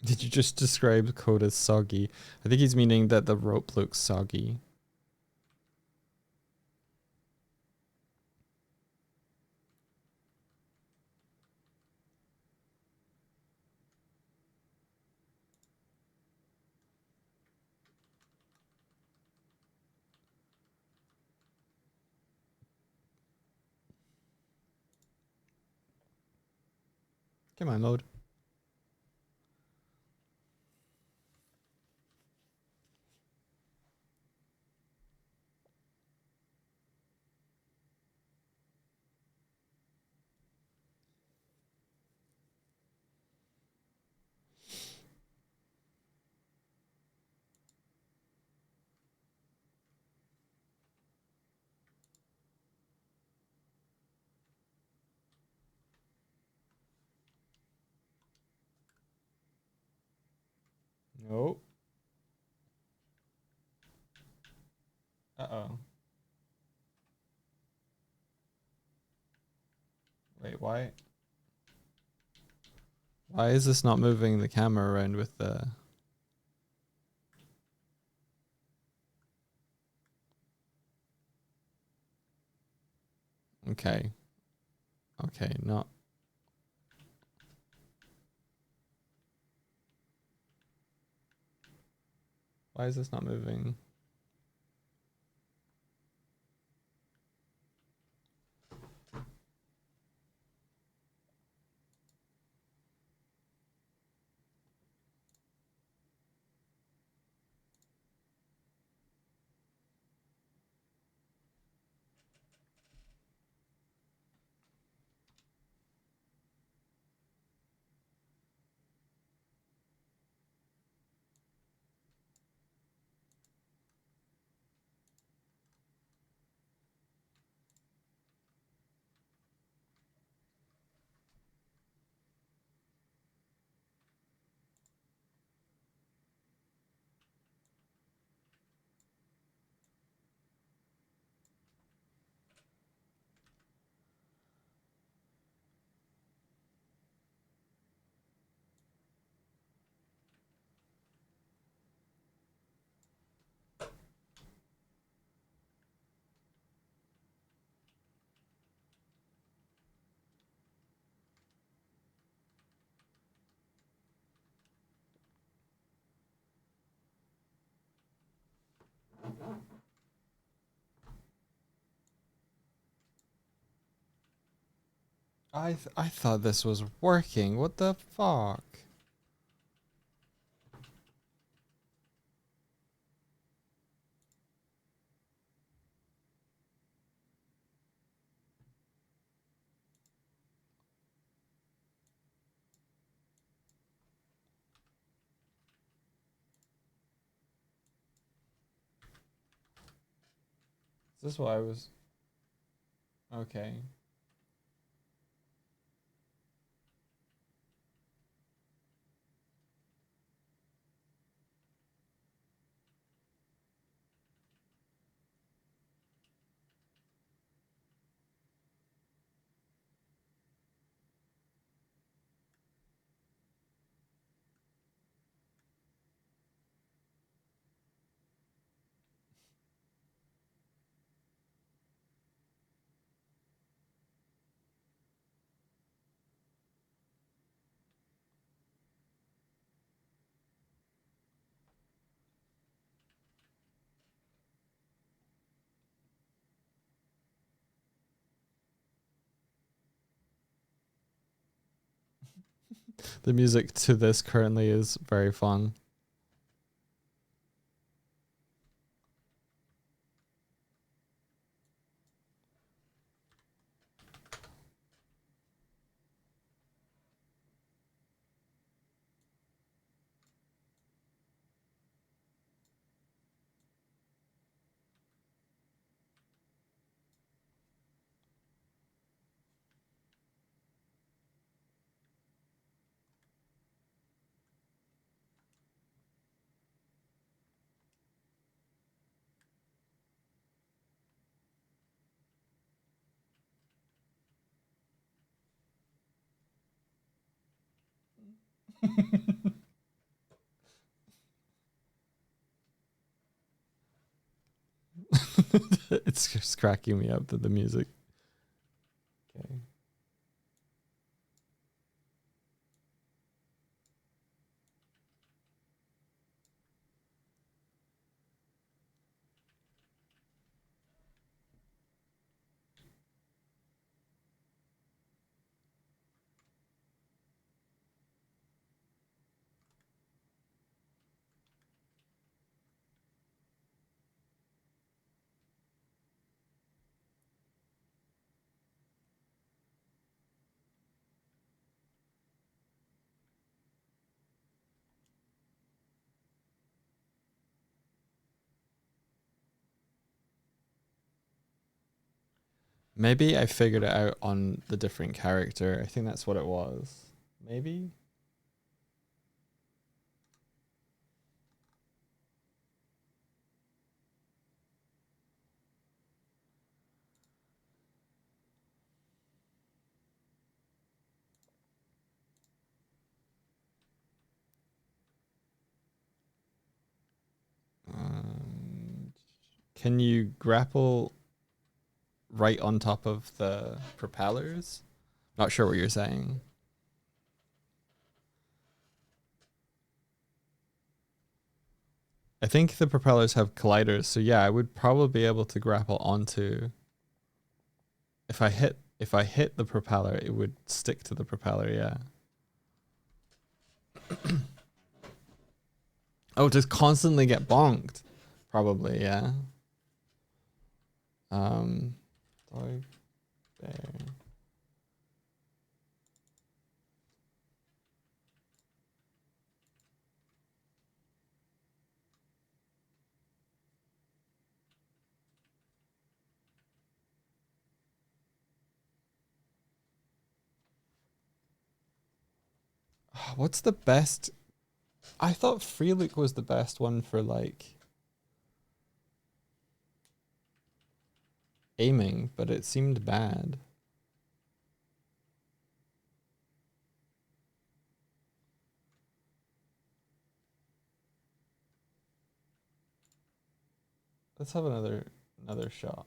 Did you just describe code as soggy? I think he's meaning that the rope looks soggy. Come on, load. Nope. Uh-oh. Wait, why? Why is this not moving the camera around with the... Okay. Okay, not... Why is this not moving? I thought this was working. What the fuck? Is this why I was okay? The music to this currently is very fun. It's just cracking me up that the music. Okay. Maybe I figured it out on the different character. I think that's what it was. Maybe? Can you grapple right on top of the propellers? Not sure what you're saying. I think the propellers have colliders, so yeah, I would probably be able to grapple onto. If I hit the propeller, it would stick to the propeller. Yeah. Oh, just constantly get bonked. Probably, yeah. Dog bear. What's the best? I thought Free Look was the best one for like aiming, but it seemed bad. Let's have another shot.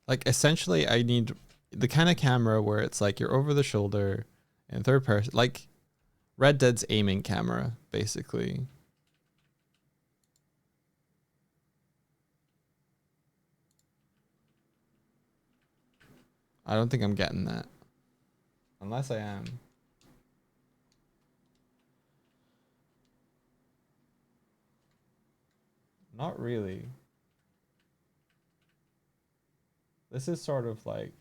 Like essentially I need the kind of camera where it's like you're over the shoulder and third person, like Red Dead's aiming camera, basically. I don't think I'm getting that. Unless I am. Not really. This is sort of like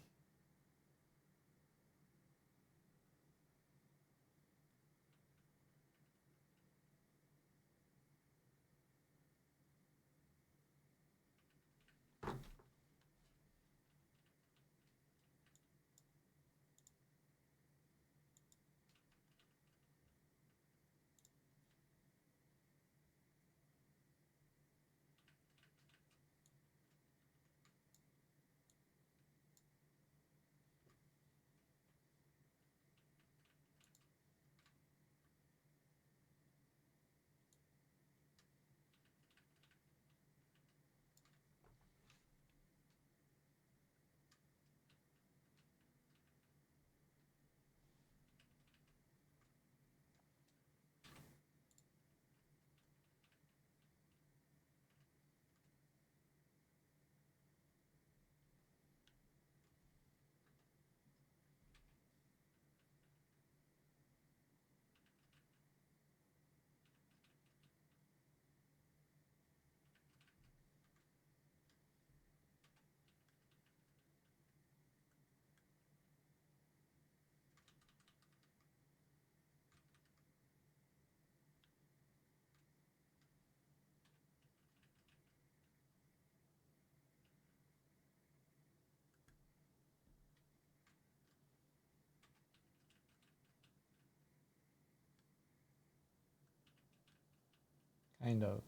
kind of.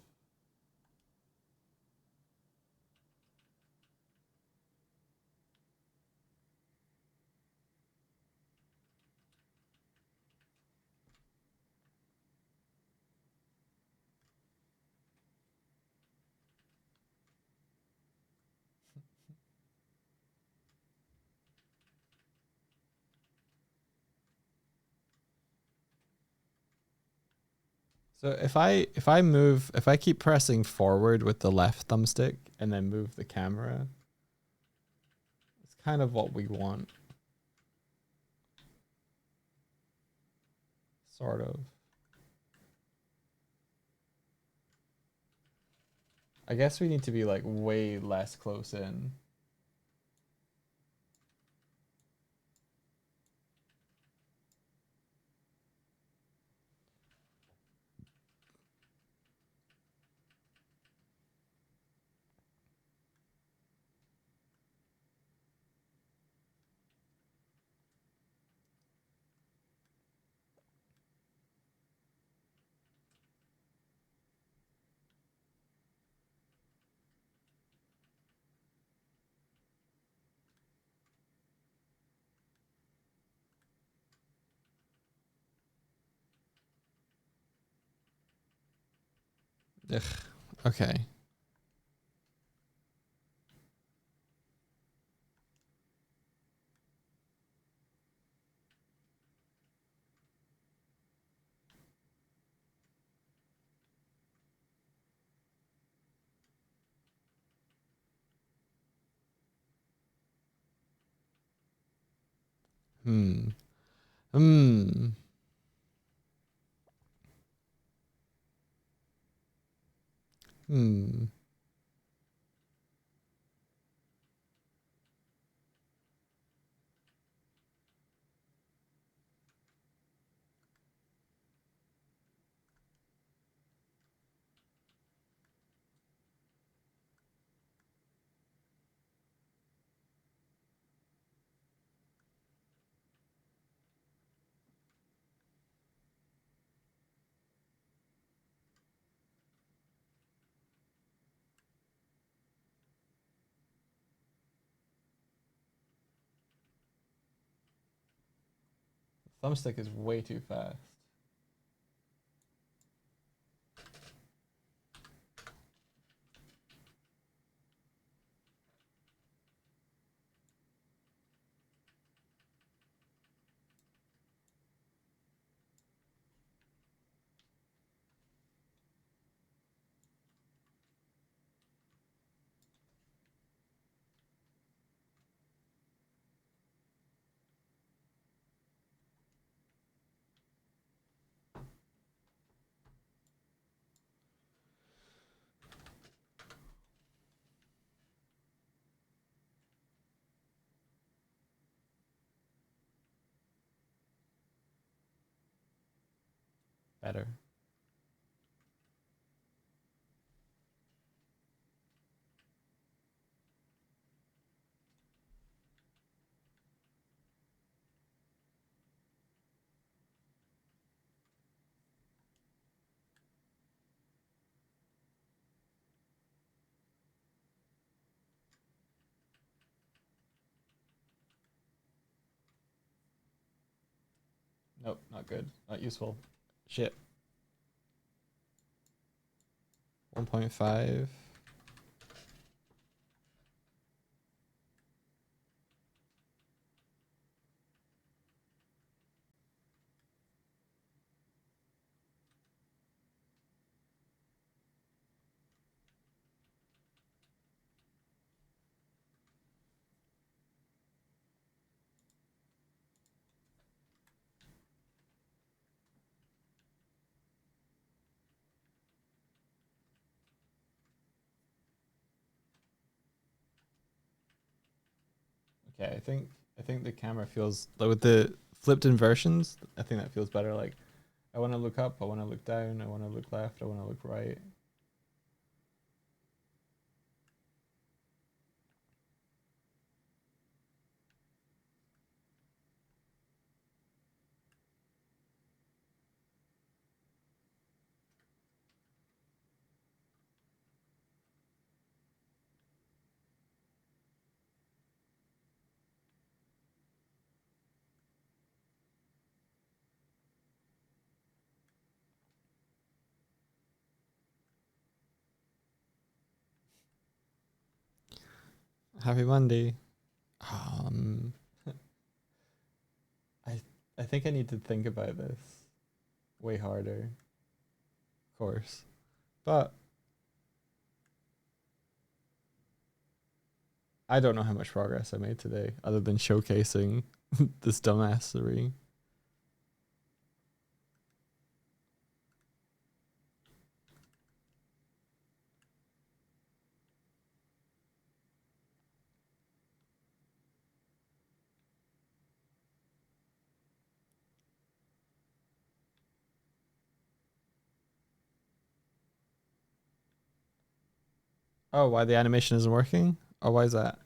So if I keep pressing forward with the left thumbstick and then move the camera, it's kind of what we want. Sort of. I guess we need to be like way less close in. Ugh. Okay. Hmm. Hmm. Hmm. Thumbstick is way too fast. Better. Nope, not good. Not useful. Shit. 1.5. Okay, I think the camera feels like with the flipped inversions, I think that feels better. Like I want to look up, I want to look down, I want to look left, I want to look right. Happy Monday. Um, I I think I need to think about this way harder, of course. But I don't know how much progress I made today, other than showcasing this dumbassery. Oh, why the animation isn't working? Oh, why is that?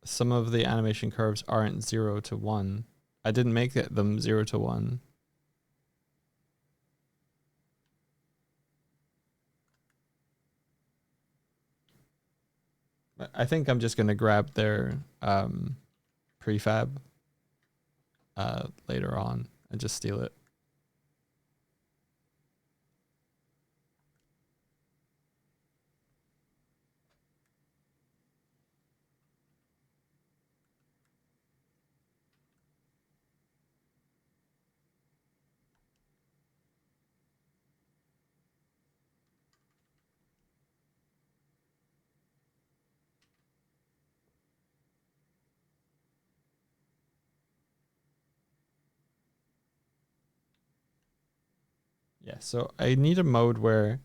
Some of the animation curves aren't 0 to 1. I didn't make them 0 to 1. I think I'm just going to grab their prefab later on and just steal it. Yeah, so I need a mode where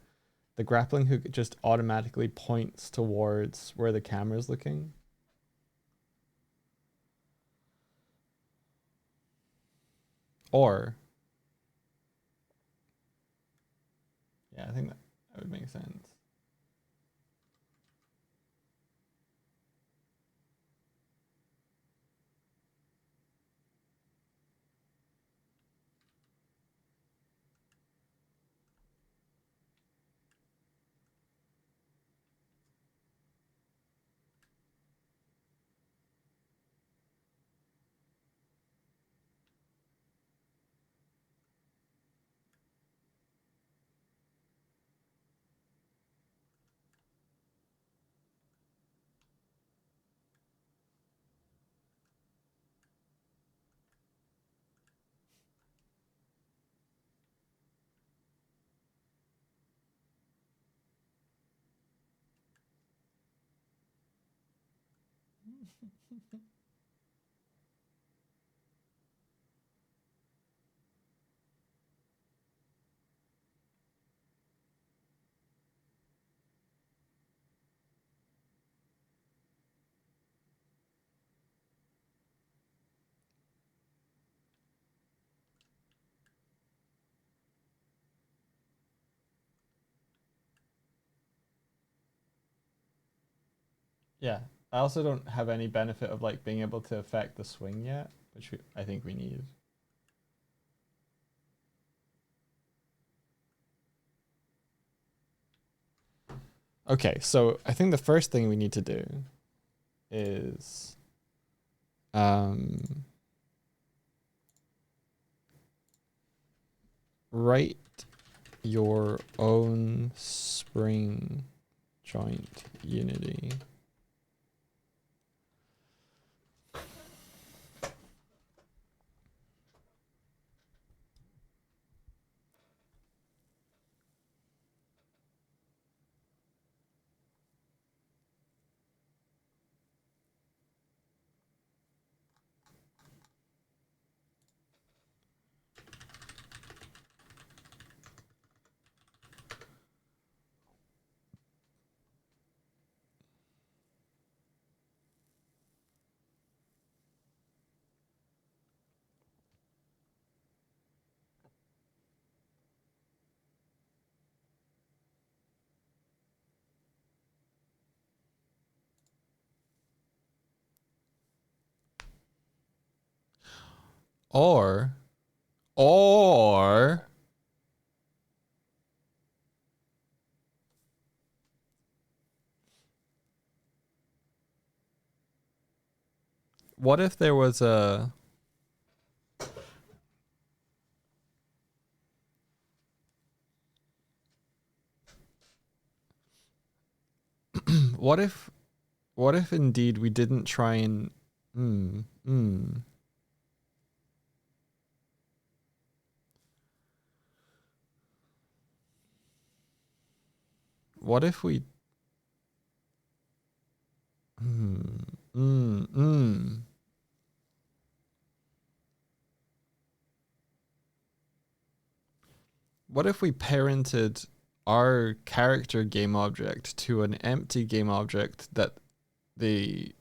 the grappling hook just automatically points towards where the camera's looking. Or, yeah, I think that would make sense. Yeah. I also don't have any benefit of like being able to affect the swing yet, which I think we need. Okay, so I think the first thing we need to do is um write your own spring joint unity. Or or what if there was a what if indeed we didn't try and mm, mm, what if we mm, mm, mm, what if we parented our character game object to an empty game object that the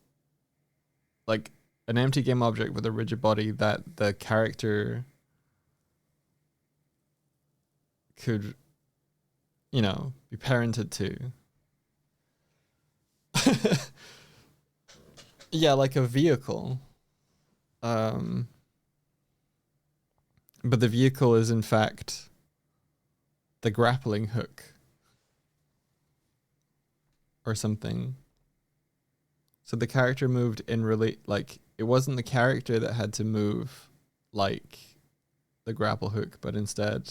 like an empty game object with a rigid body that the character could, you know, be parented to. Yeah, like a vehicle. Um, but the vehicle is in fact the grappling hook or something. So the character moved in relate like it wasn't the character that had to move like the grapple hook, but instead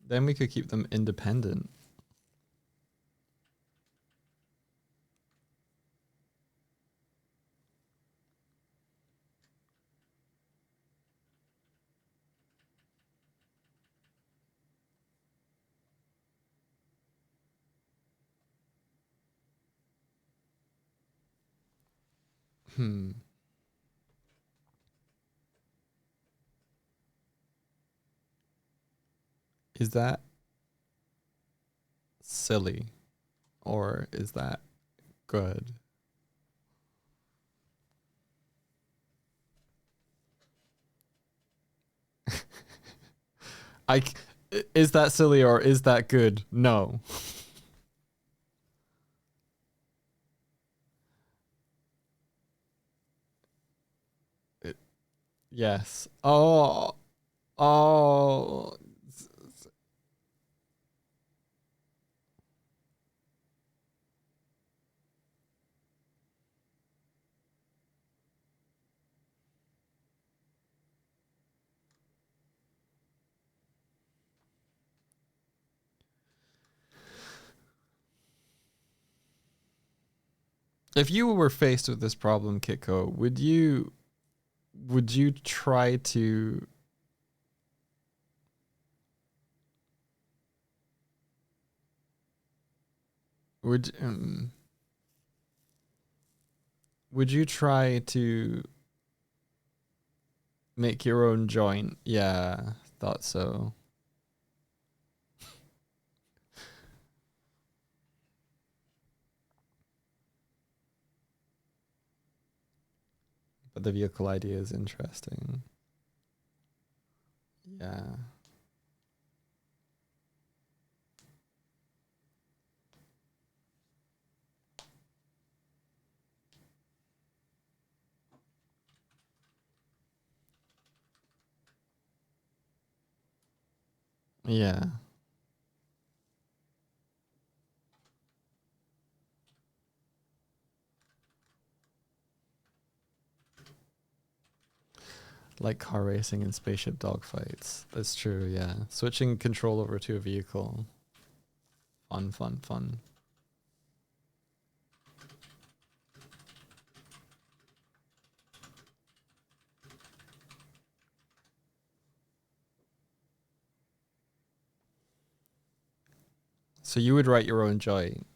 then we could keep them independent. Hmm. Is that silly or is that good? I is that silly or is that good? No. It, yes. Oh. Oh. If you were faced with this problem, Kitko, would you try to would would you try to make your own joint? Yeah, thought so. But the vehicle idea is interesting. Yeah. Yeah. Like car racing and spaceship dogfights. That's true, yeah. Switching control over to a vehicle. Fun, fun, fun. So you would write your own joint.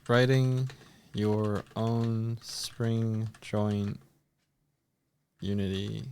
Writing your own spring joint Unity.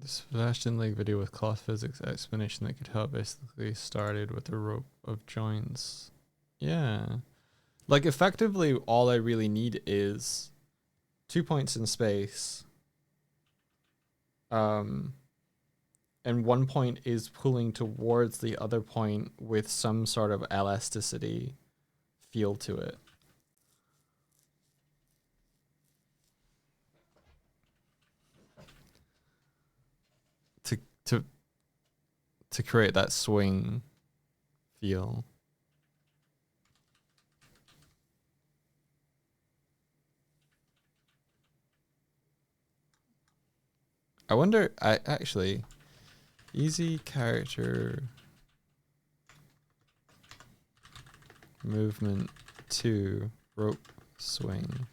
This Sebastian Lake video with cloth physics explanation that could help basically started with a rope of joints. Yeah. Like effectively all I really need is 2 points in space. And 1 point is pulling towards the other point with some sort of elasticity feel to it. To create that swing feel. I wonder, I actually, easy character movement to rope swing.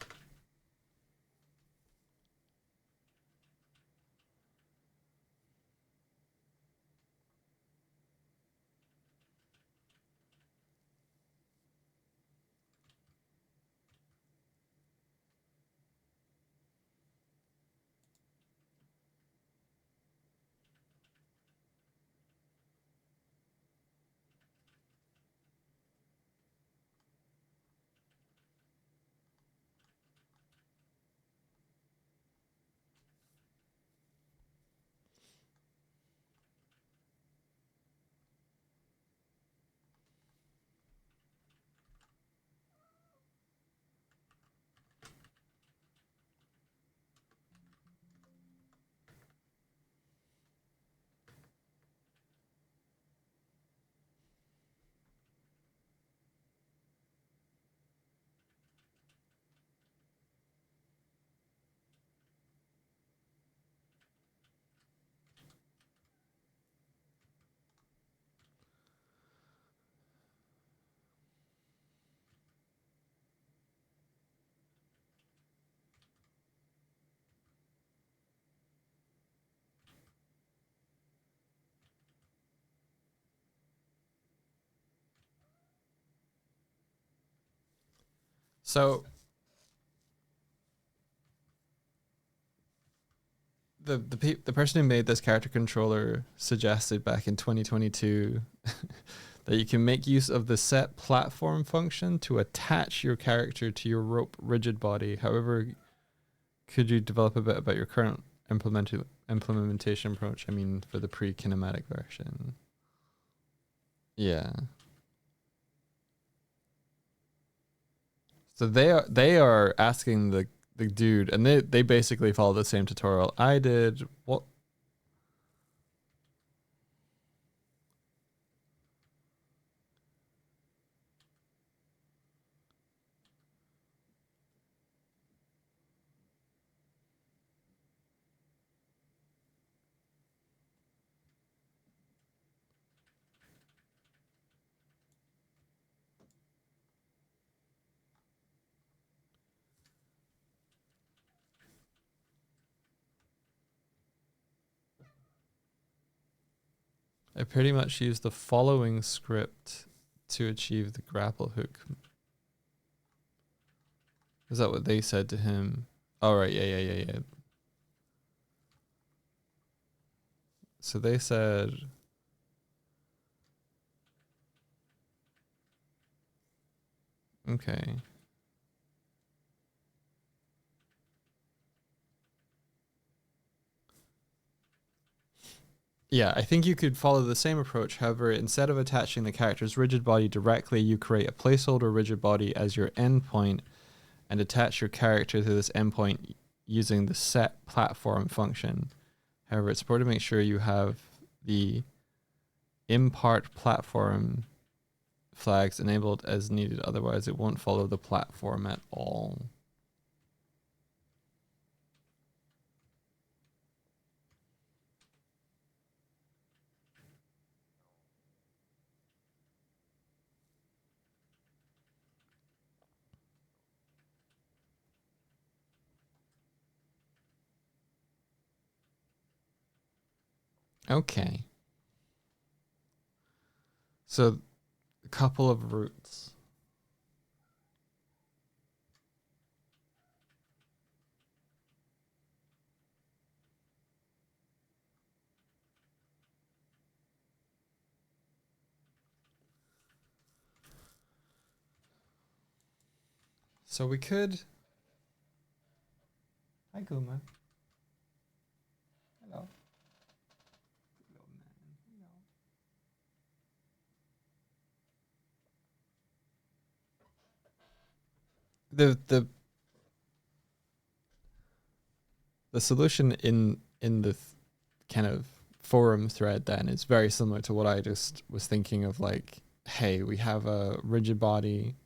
So the person who made this character controller suggested back in 2022 that you can make use of the set platform function to attach your character to your rope rigid body. However, could you develop a bit about your current implementation approach? I mean, for the pre-kinematic version. Yeah. So they are asking the dude, and they basically follow the same tutorial I did. What? I pretty much used the following script to achieve the grapple hook. Is that what they said to him? Oh, right. Yeah. So they said, okay. Yeah, I think you could follow the same approach. However, instead of attaching the character's rigid body directly, you create a placeholder rigid body as your endpoint and attach your character to this endpoint using the set platform function. However, it's important to make sure you have the impart platform flags enabled as needed. Otherwise, it won't follow the platform at all. Okay. So, a couple of routes. So we could. Hi, Guma. Hello. Hello, man. Hello. The solution in the kind of forum thread then is very similar to what I just was thinking of. Like, hey, we have a rigid body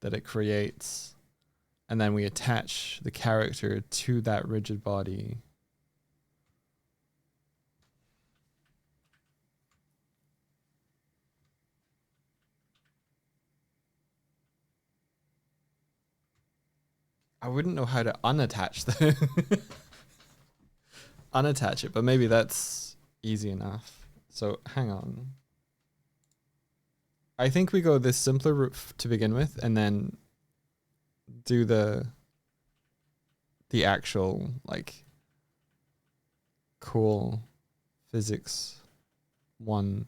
that it creates, and then we attach the character to that rigid body. I wouldn't know how to unattach unattach it, but maybe that's easy enough. So hang on. I think we go this simpler route to begin with, and then do the actual like cool physics one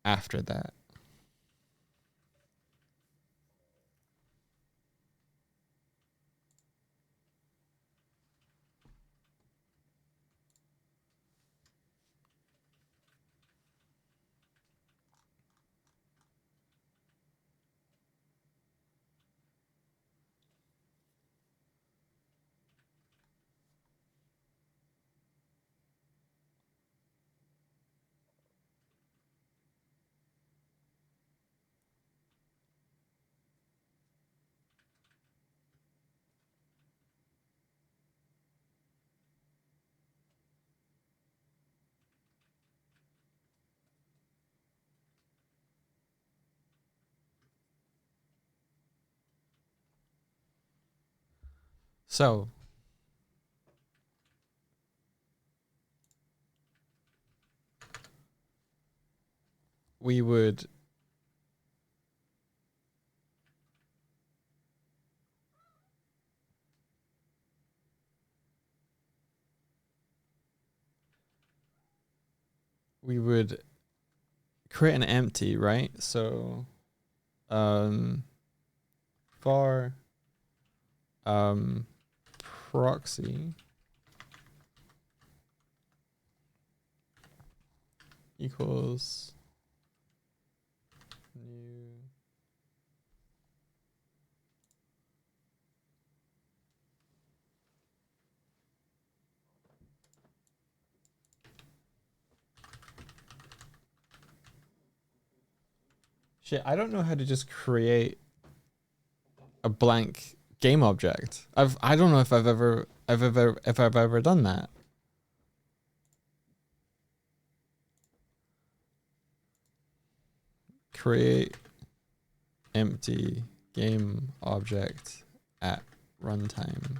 after that. So we would create an empty, right? So var proxy equals new. Shit, I don't know how to just create a blank game object. I don't know if I've ever done that. Create empty game object at runtime.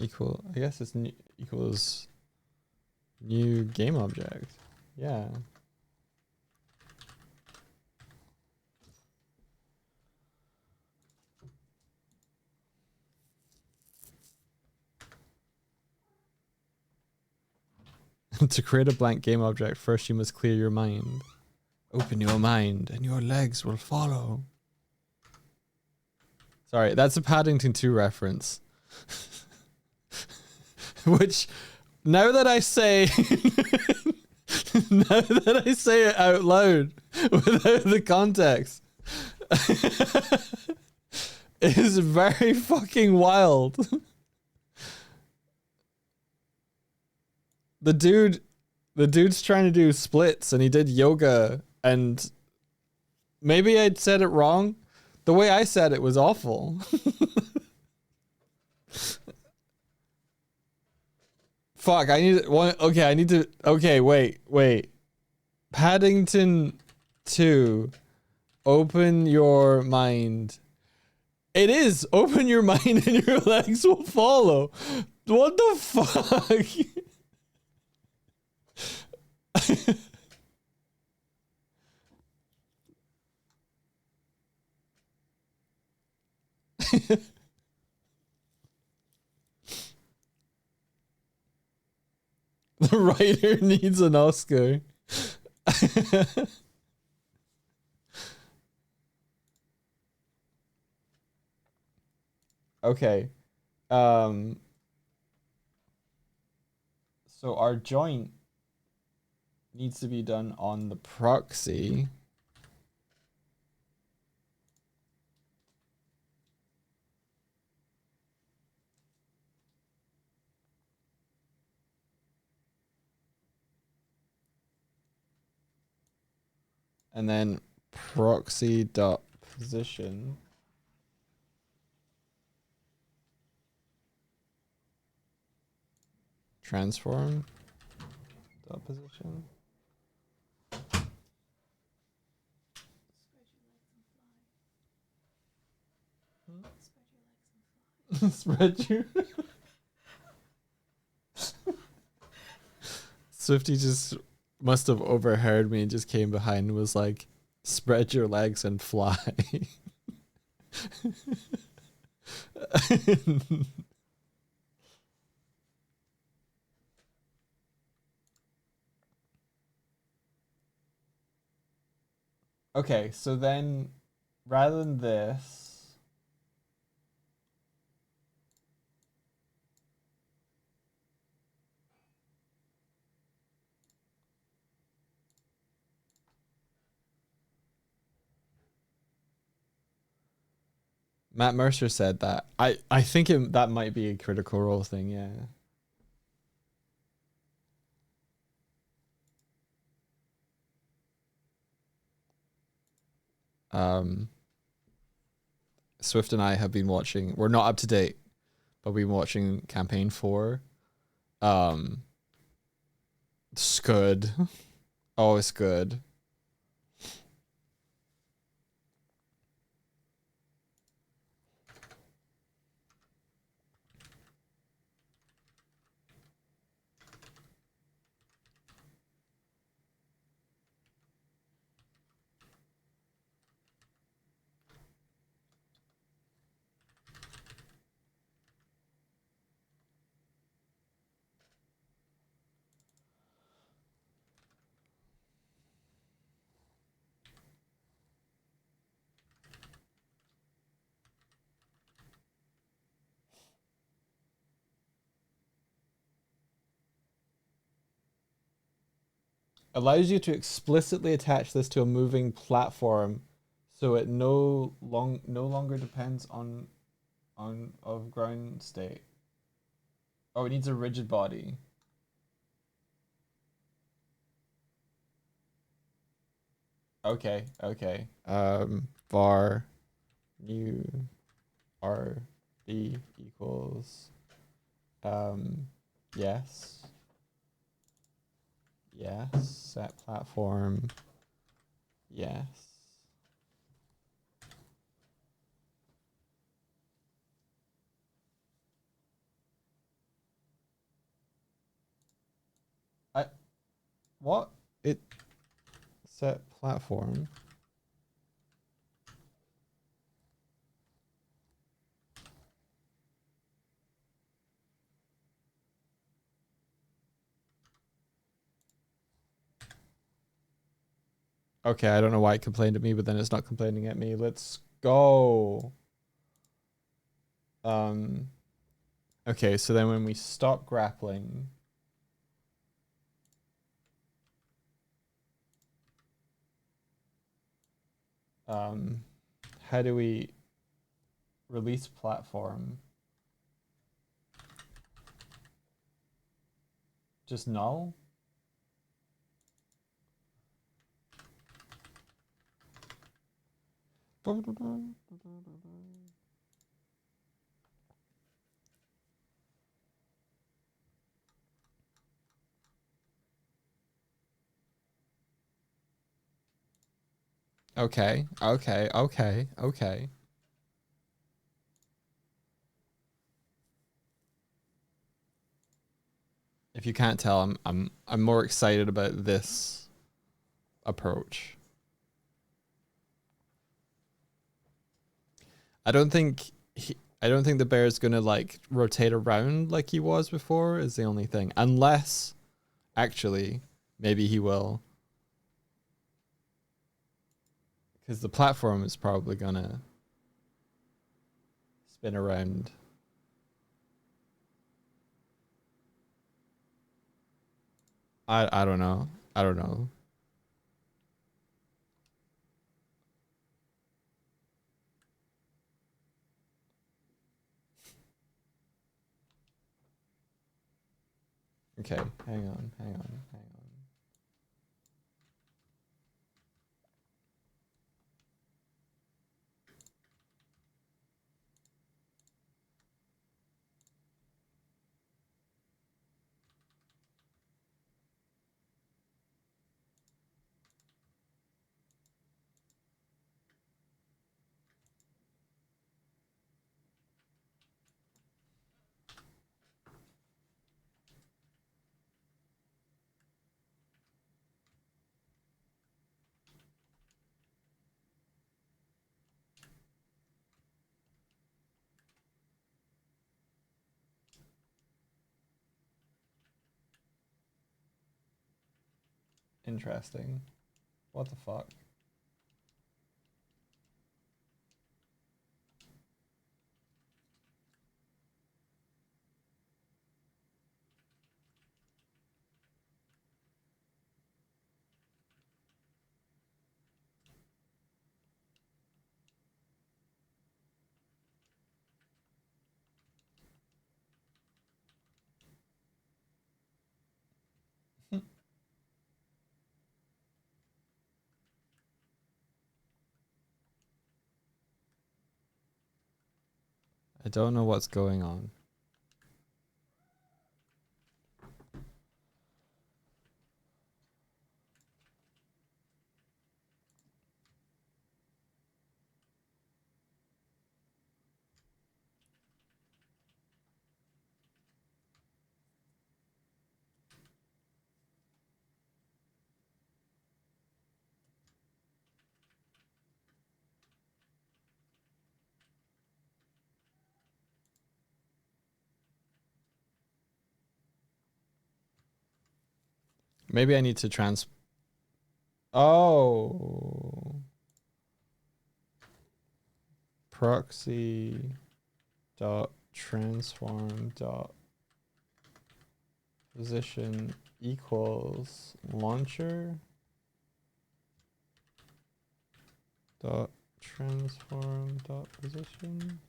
Equal, I guess it's new, equals new game object. Yeah. To create a blank game object, first you must clear your mind. Open your mind and your legs will follow. Sorry, that's a Paddington 2 reference. Which, now that I say now that I say it out loud without the context, is very fucking wild. The dude's trying to do splits and he did yoga, and maybe I'd said it wrong. The way I said it was awful. Fuck, I need one. Okay, I need to. Okay, wait. Paddington 2. Open your mind. It is. Open your mind and your legs will follow. What the fuck? The writer needs an Oscar. Okay. So our joint needs to be done on the proxy. And then proxy dot position. Transform dot position. Spread you. Swifty just must have overheard me and just came behind and was like, spread your legs and fly. Okay, so then rather than this, Matt Mercer said that. I think that might be a Critical Role thing, yeah. Swift and I have been watching, we're not up to date, but we've been watching campaign 4. It's good. Oh, it's good. allows you to explicitly attach this to a moving platform, so it no longer depends on of ground state. Oh, it needs a rigid body. Okay, okay. Var new RB equals yes. Yes. Set platform. Yes. I what? It set platform. Okay, I don't know why it complained at me, but then it's not complaining at me. Let's go. Okay, so then when we stop grappling, how do we release platform? Just null? Okay, okay, okay, okay. If you can't tell, I'm more excited about this approach. I don't think the bear is gonna like rotate around like he was before is the only thing. Unless actually maybe he will. Because the platform is probably gonna spin around. I don't know. I don't know. Okay, hang on, hang on, hang on. Interesting. What the fuck? I don't know what's going on. Maybe I need to Oh. Proxy dot transform dot position equals launcher dot transform dot position.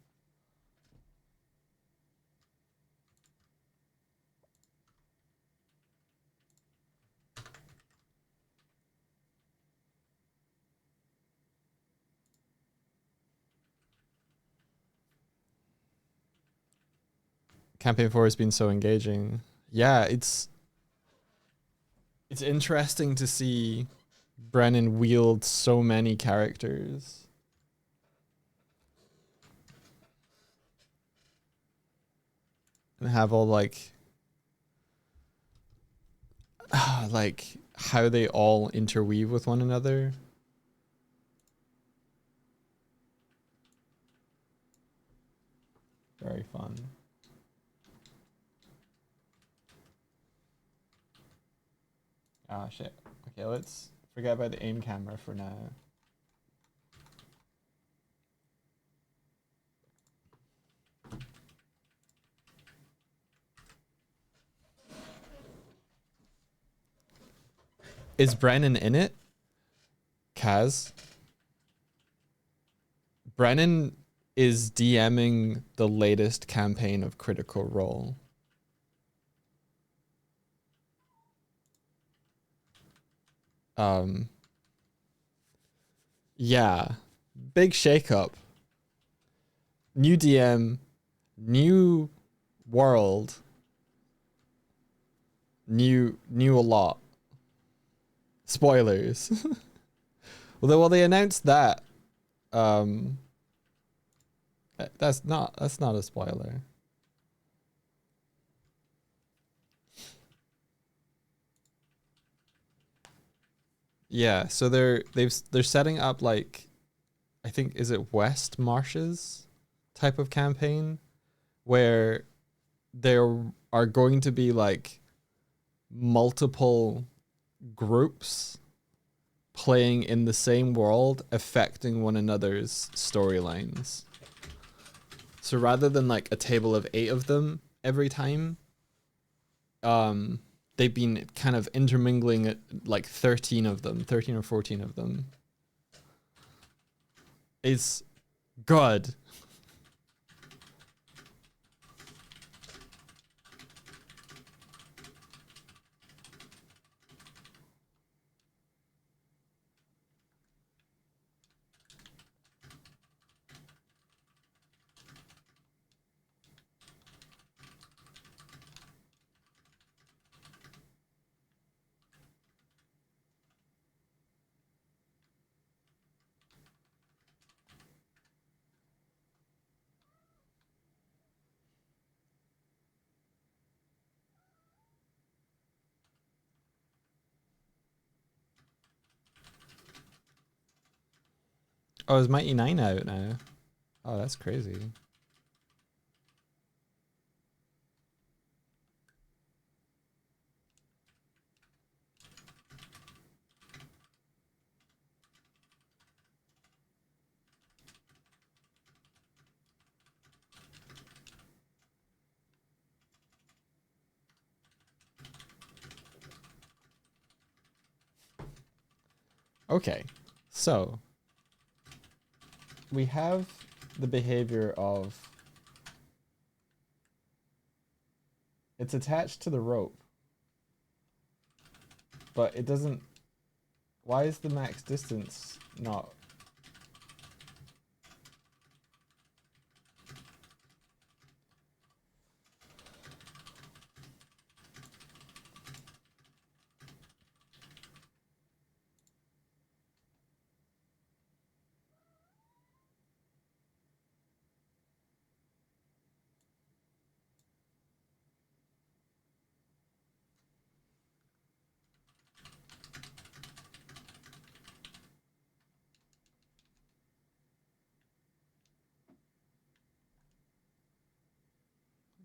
Campaign 4 has been so engaging. Yeah, it's interesting to see Brennan wield so many characters. And have all like how they all interweave with one another. Very fun. Ah, shit. Okay, let's forget about the aim camera for now. Is Brennan in it? Kaz? Brennan is DMing the latest campaign of Critical Role. Yeah. Big shakeup. New DM, new world, new a lot. Spoilers. Well, they announced that. That's not a spoiler. Yeah, so they're setting up like, I think, is it West Marshes type of campaign where there are going to be like multiple groups playing in the same world, affecting one another's storylines. So rather than like a table of 8 of them every time, they've been kind of intermingling like 13 of them, 13 or 14 of them. It's good. Oh, is Mighty 9 out now? Oh, that's crazy. Okay, so we have the behavior of, it's attached to the rope, but it doesn't. Why is the max distance not?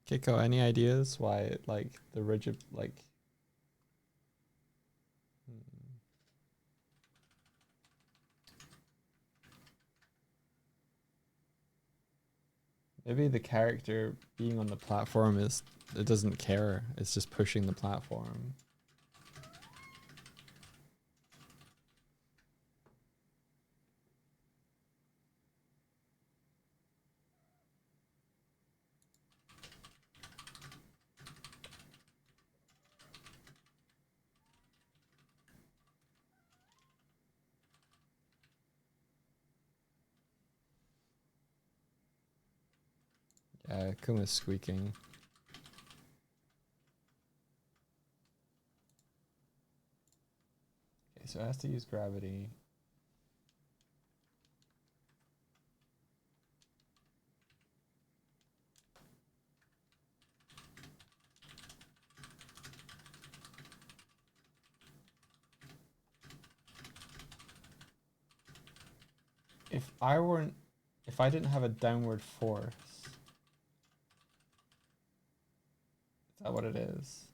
Kiko, any ideas why it, like the rigid like? Maybe the character being on the platform is, it doesn't care. It's just pushing the platform. Yeah, Kuma's squeaking. Okay, so it has to use gravity. If I didn't have a downward force, is that what it is?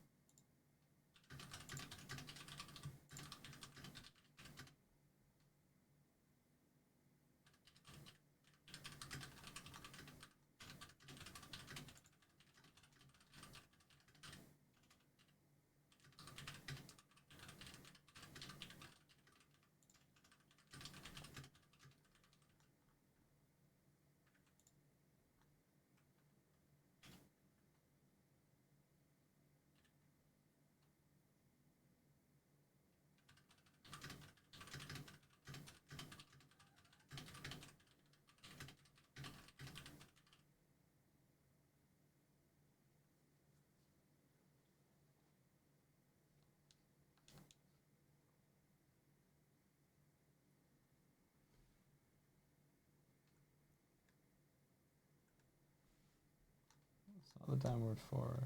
It's not the downward force.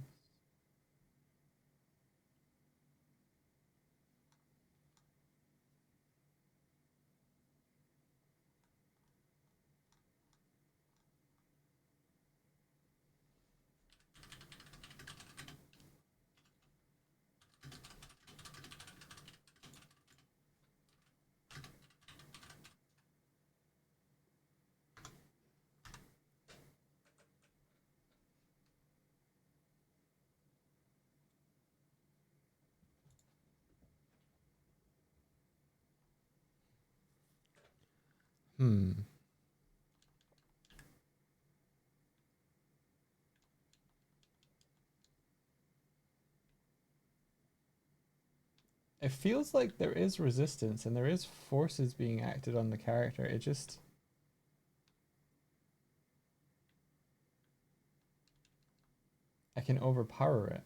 It feels like there is resistance and there is forces being acted on the character. It just, I can overpower it.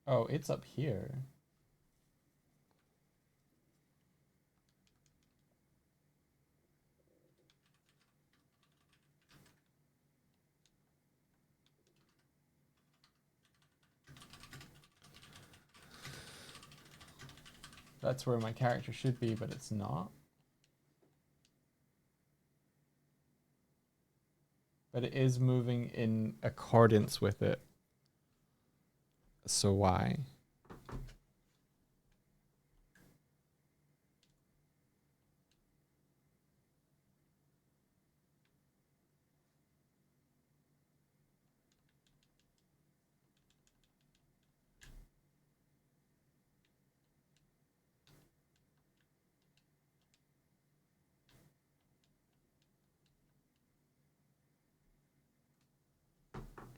Oh, it's up here. That's where my character should be, but it's not. But it is moving in accordance with it. So why?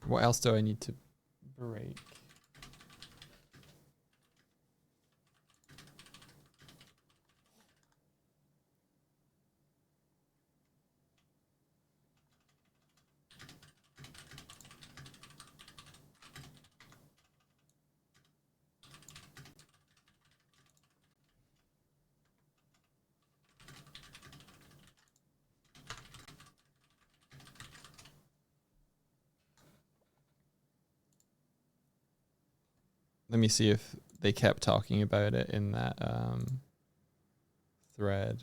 What else do I need to break? Let me see if they kept talking about it in that thread.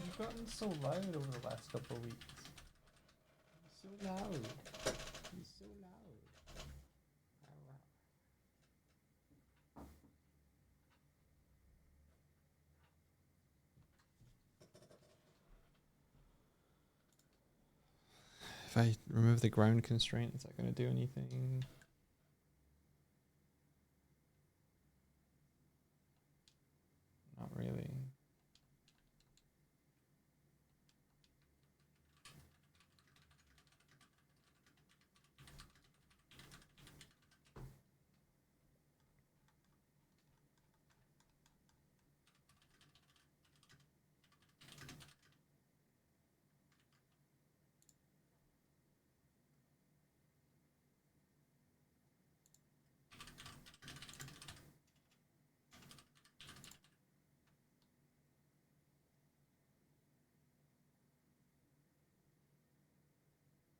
You've gotten so loud over the last couple of weeks. So loud. He's so loud. If I remove the ground constraint, is that going to do anything? Not really.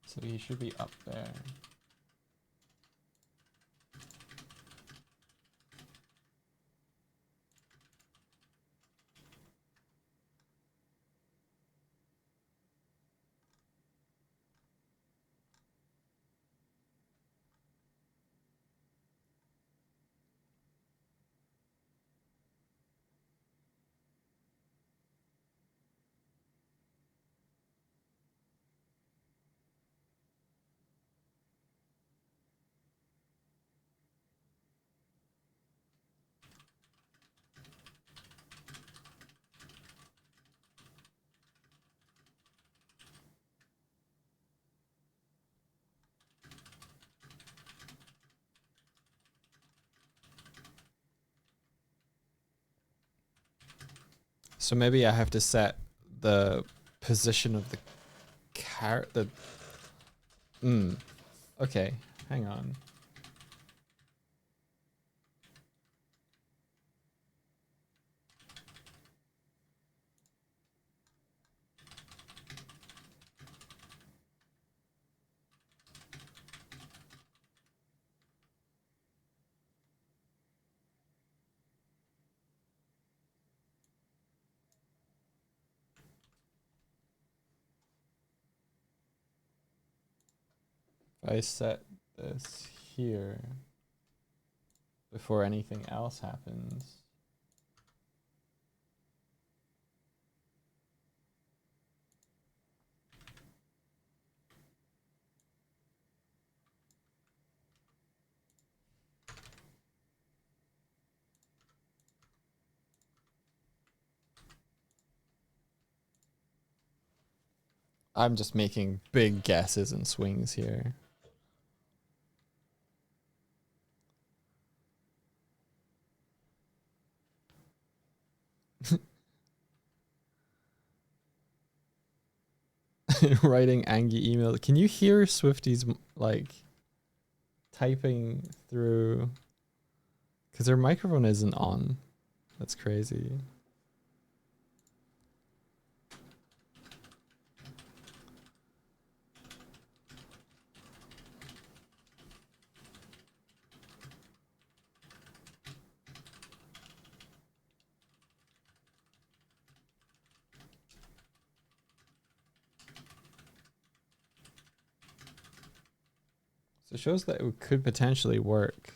So he should be up there. So maybe I have to set the position of the carrot. Okay, hang on. If I set this here before anything else happens. I'm just making big guesses and swings here. Writing angry email. Can you hear Swifty's like typing through? Because her microphone isn't on. That's crazy. So it shows that it could potentially work.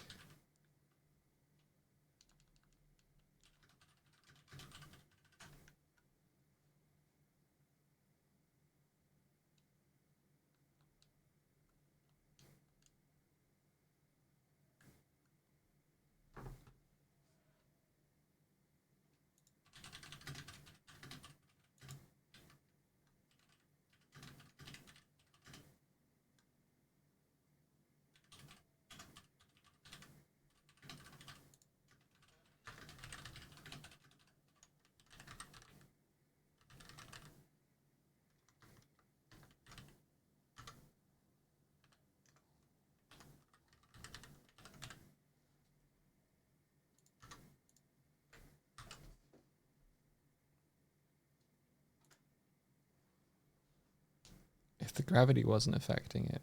if the gravity wasn't affecting it.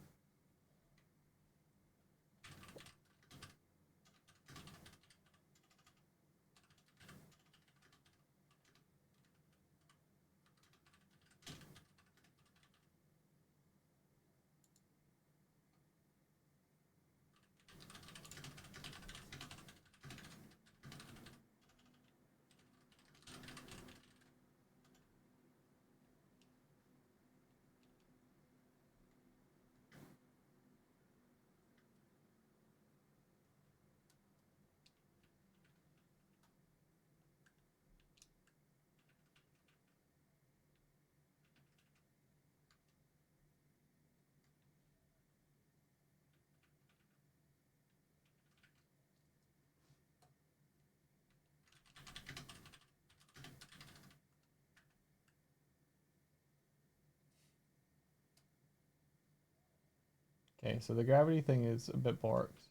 Okay, so the gravity thing is a bit borked.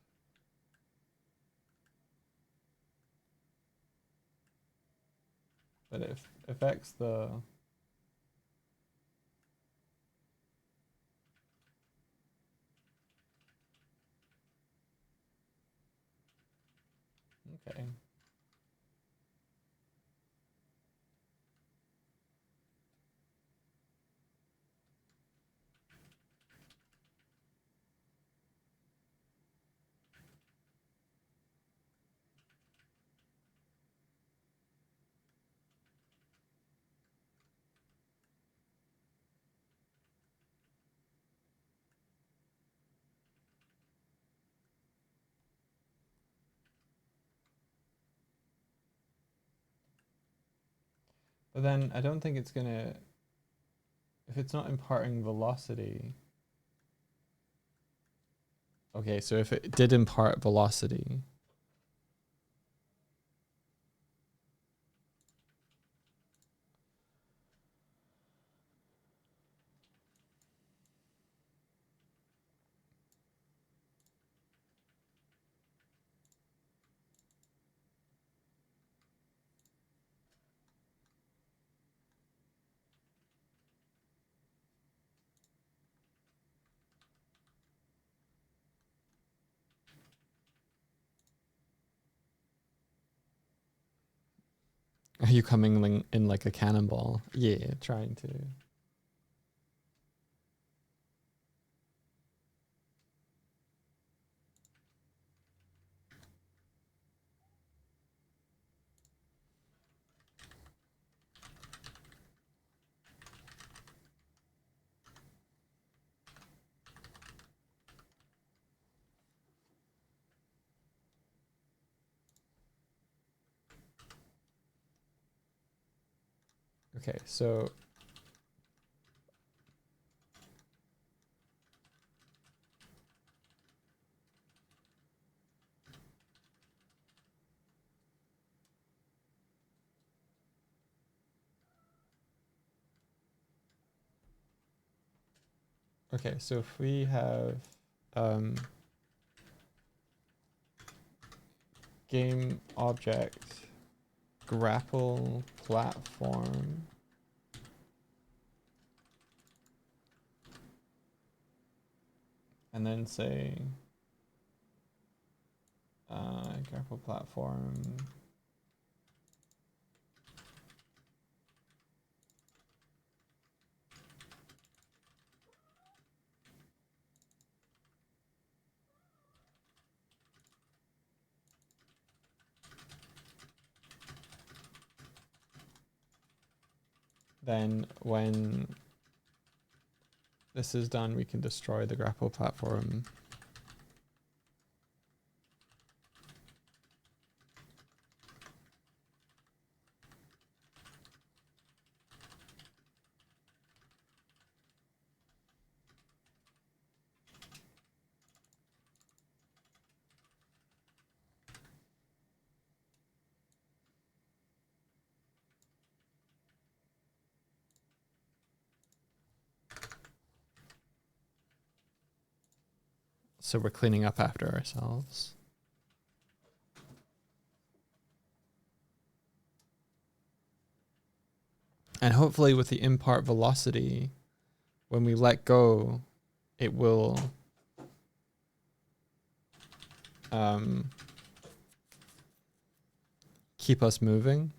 But it affects the... Okay. But then I don't think it's gonna... If it's not imparting velocity... Okay, so if it did impart velocity... Are you coming in like a cannonball? Yeah, trying to. Okay, so okay, so if we have game object grapple platform and then say grapple platform then when this is done we can destroy the grapple platform. So we're cleaning up after ourselves. And hopefully with the impart velocity, when we let go, it will keep us moving.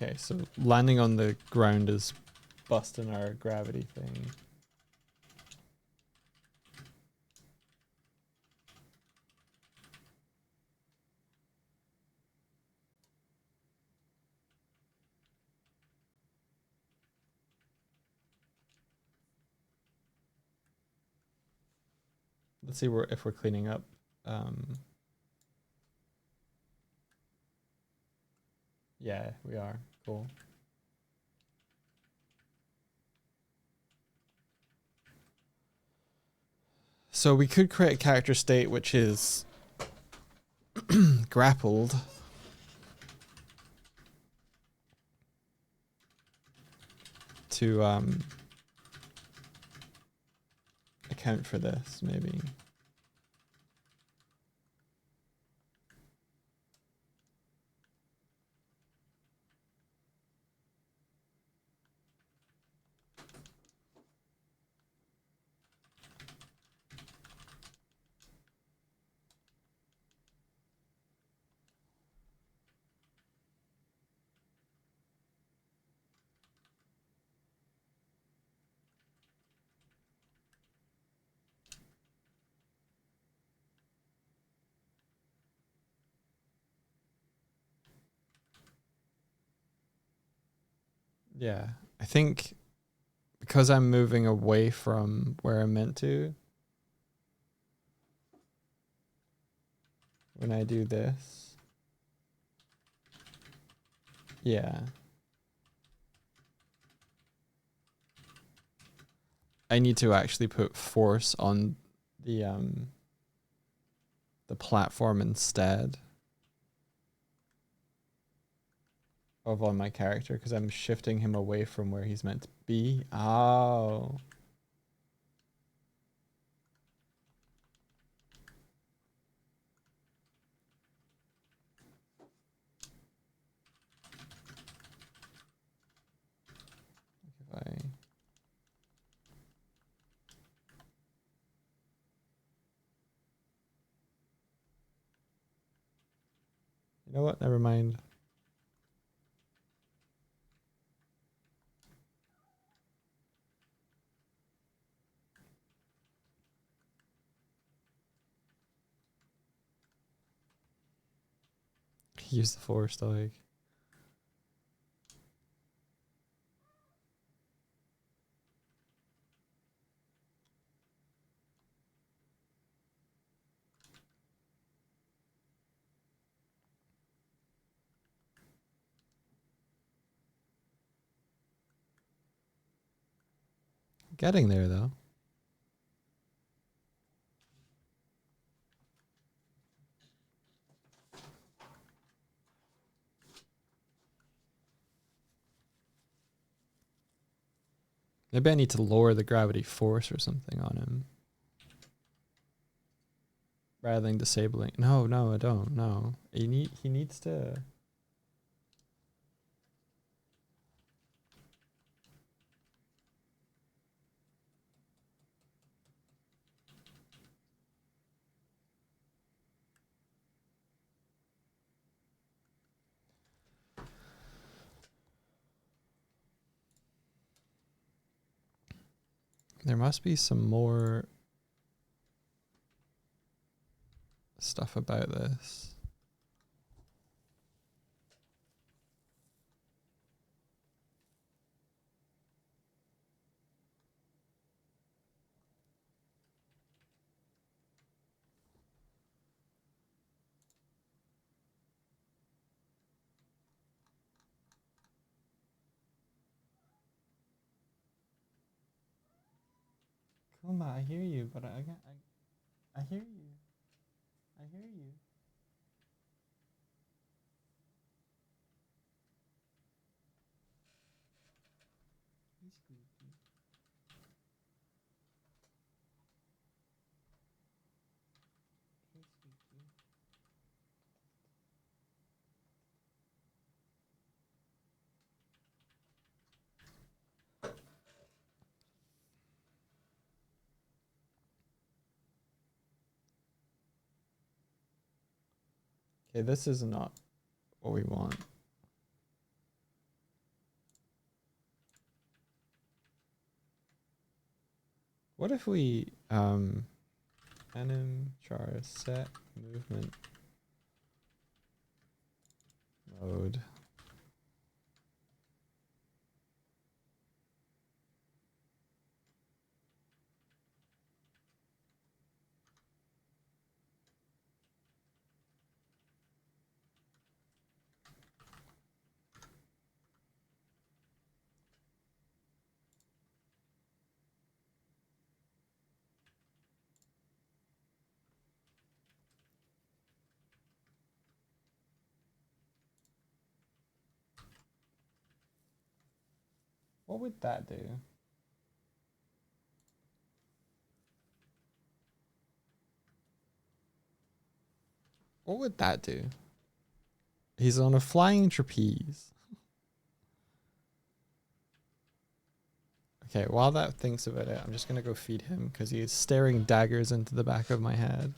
Okay, so landing on the ground is busting our gravity thing. Let's see if we're cleaning up. Yeah, we are. Cool. So we could create a character state which is grappled. To account for this, maybe. Yeah, I think because I'm moving away from where I'm meant to, when I do this, yeah, I need to actually put force on the platform instead of on my character because I'm shifting him away from where he's meant to be. Oh. If I You know what? Never mind. Use the force, like. Getting there though. Maybe I need to lower the gravity force or something on him. Rather than disabling. No, I don't. No. He needs to. There must be some more stuff about this. Kuma, I hear you, but I hear you. I hear you. He's squeaky. He's squeaky. Okay, this is not what we want. What if we anim char set movement mode? What would that do? What would that do? He's on a flying trapeze. Okay, while that thinks about it, I'm just gonna go feed him because he's staring daggers into the back of my head.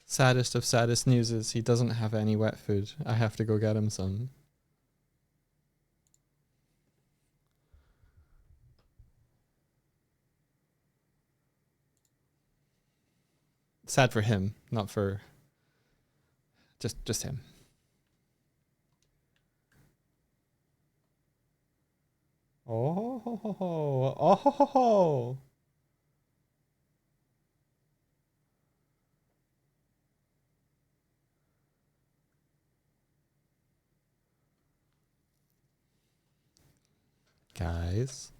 Saddest of saddest news is he doesn't have any wet food. I have to go get him some. Sad for him, not for just him. Oh ho ho ho. Oh ho ho ho. Guys.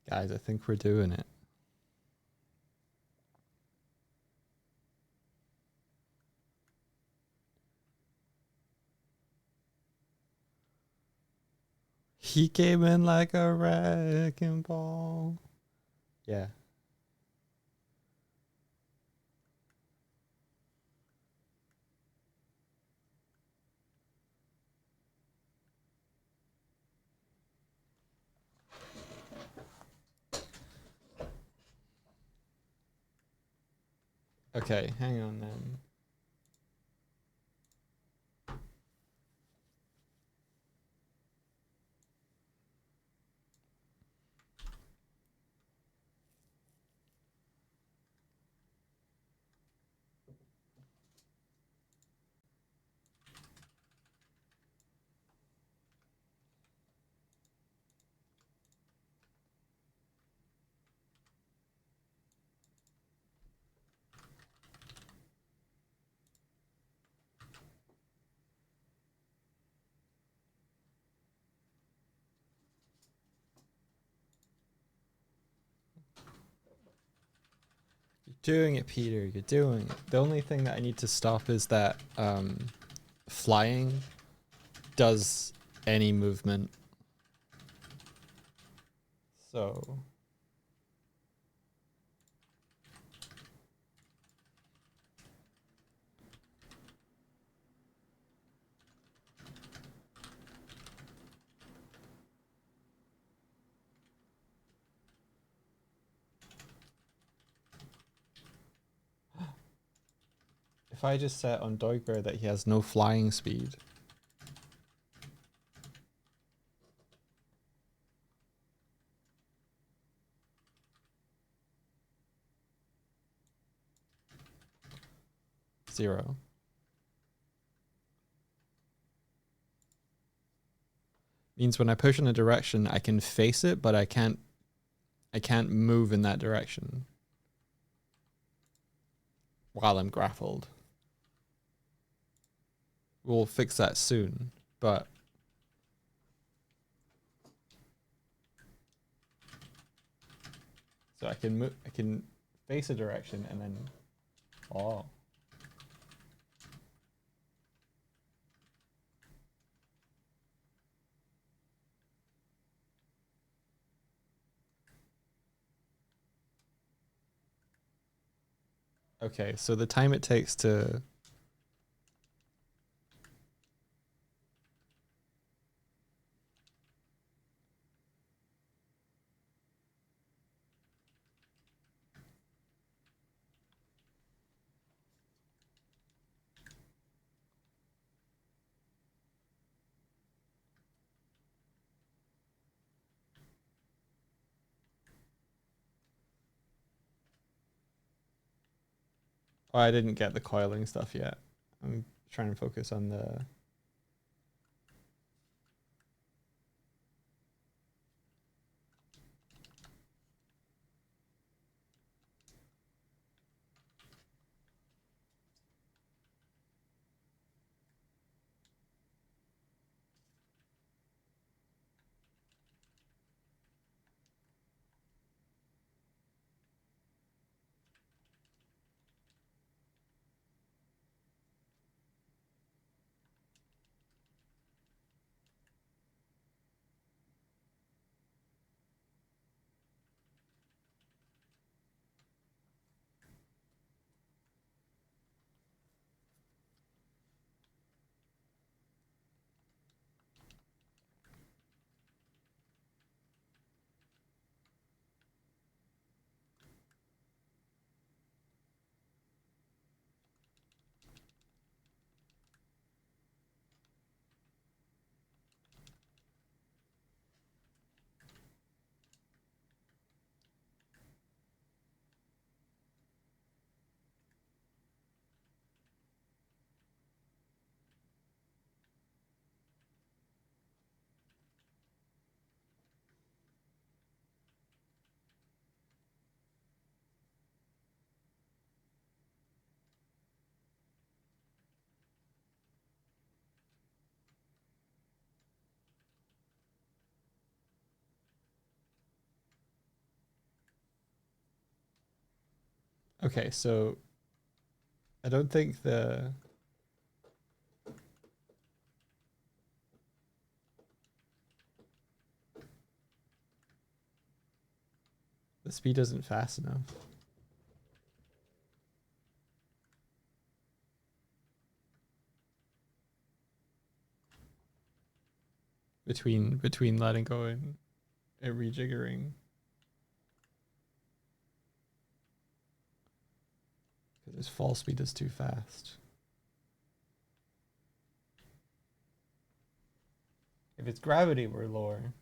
Guys, I think we're doing it. He came in like a wrecking ball. Yeah. Okay, hang on then. You're doing it, Peter. You're doing it. The only thing that I need to stop is that flying does any movement. So if I just set on Dogbear that he has no flying speed. Zero. Means when I push in a direction, I can face it, but I can't move in that direction while I'm grappled. We'll fix that soon, but so I can move, I can face a direction and then oh. Okay, so the time it takes to oh, I didn't get the coiling stuff yet. I'm trying to focus on the okay, so I don't think the speed isn't fast enough. Between letting go and rejiggering. Because his fall speed is too fast. If its gravity were lower.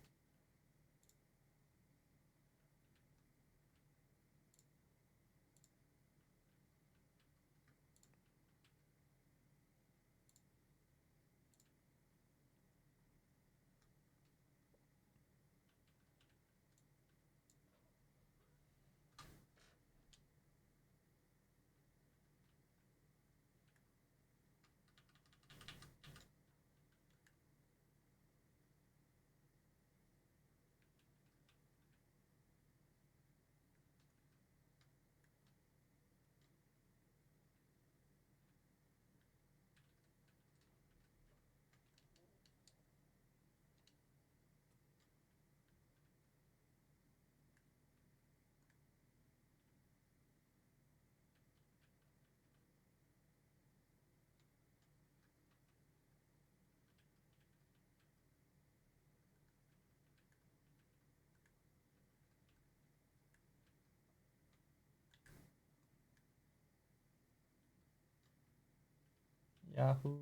Yahoo.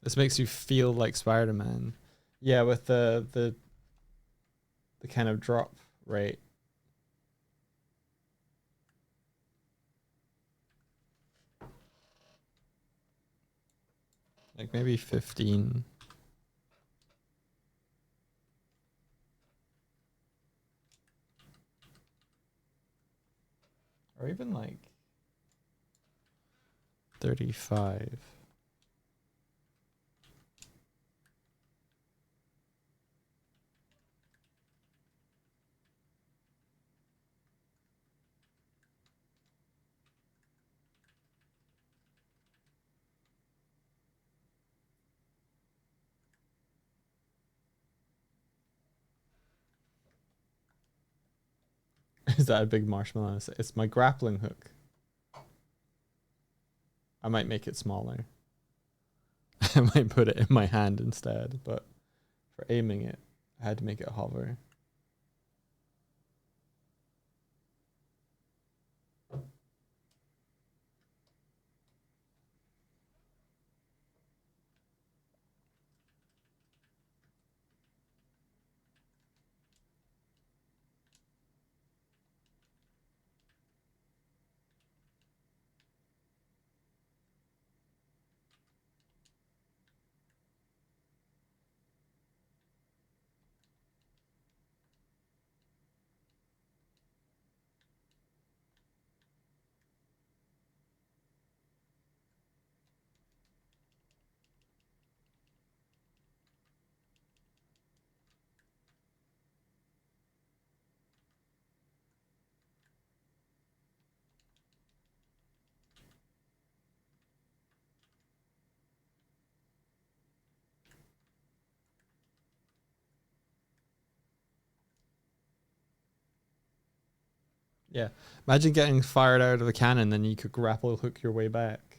This makes you feel like Spider-Man. Yeah, with the kind of drop rate. Like maybe 15. Or even like 35. Is that a big marshmallow? It's my grappling hook. I might make it smaller. I might put it in my hand instead, but for aiming it, I had to make it hover. Yeah. Imagine getting fired out of a cannon, then you could grapple hook your way back.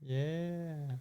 Yeah.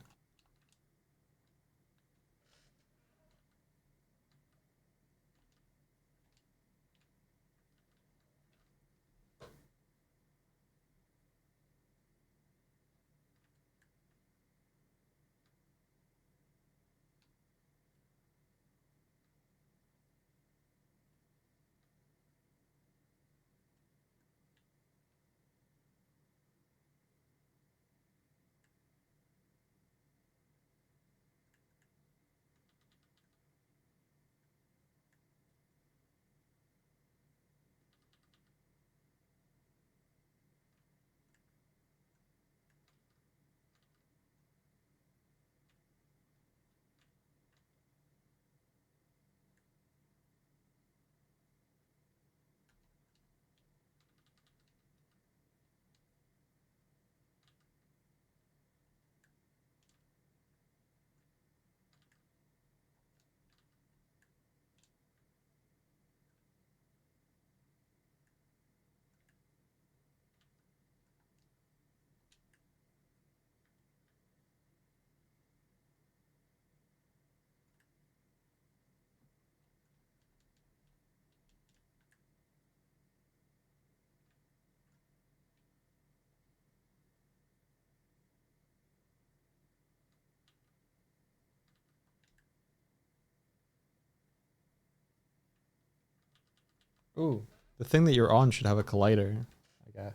Ooh, the thing that you're on should have a collider, I guess.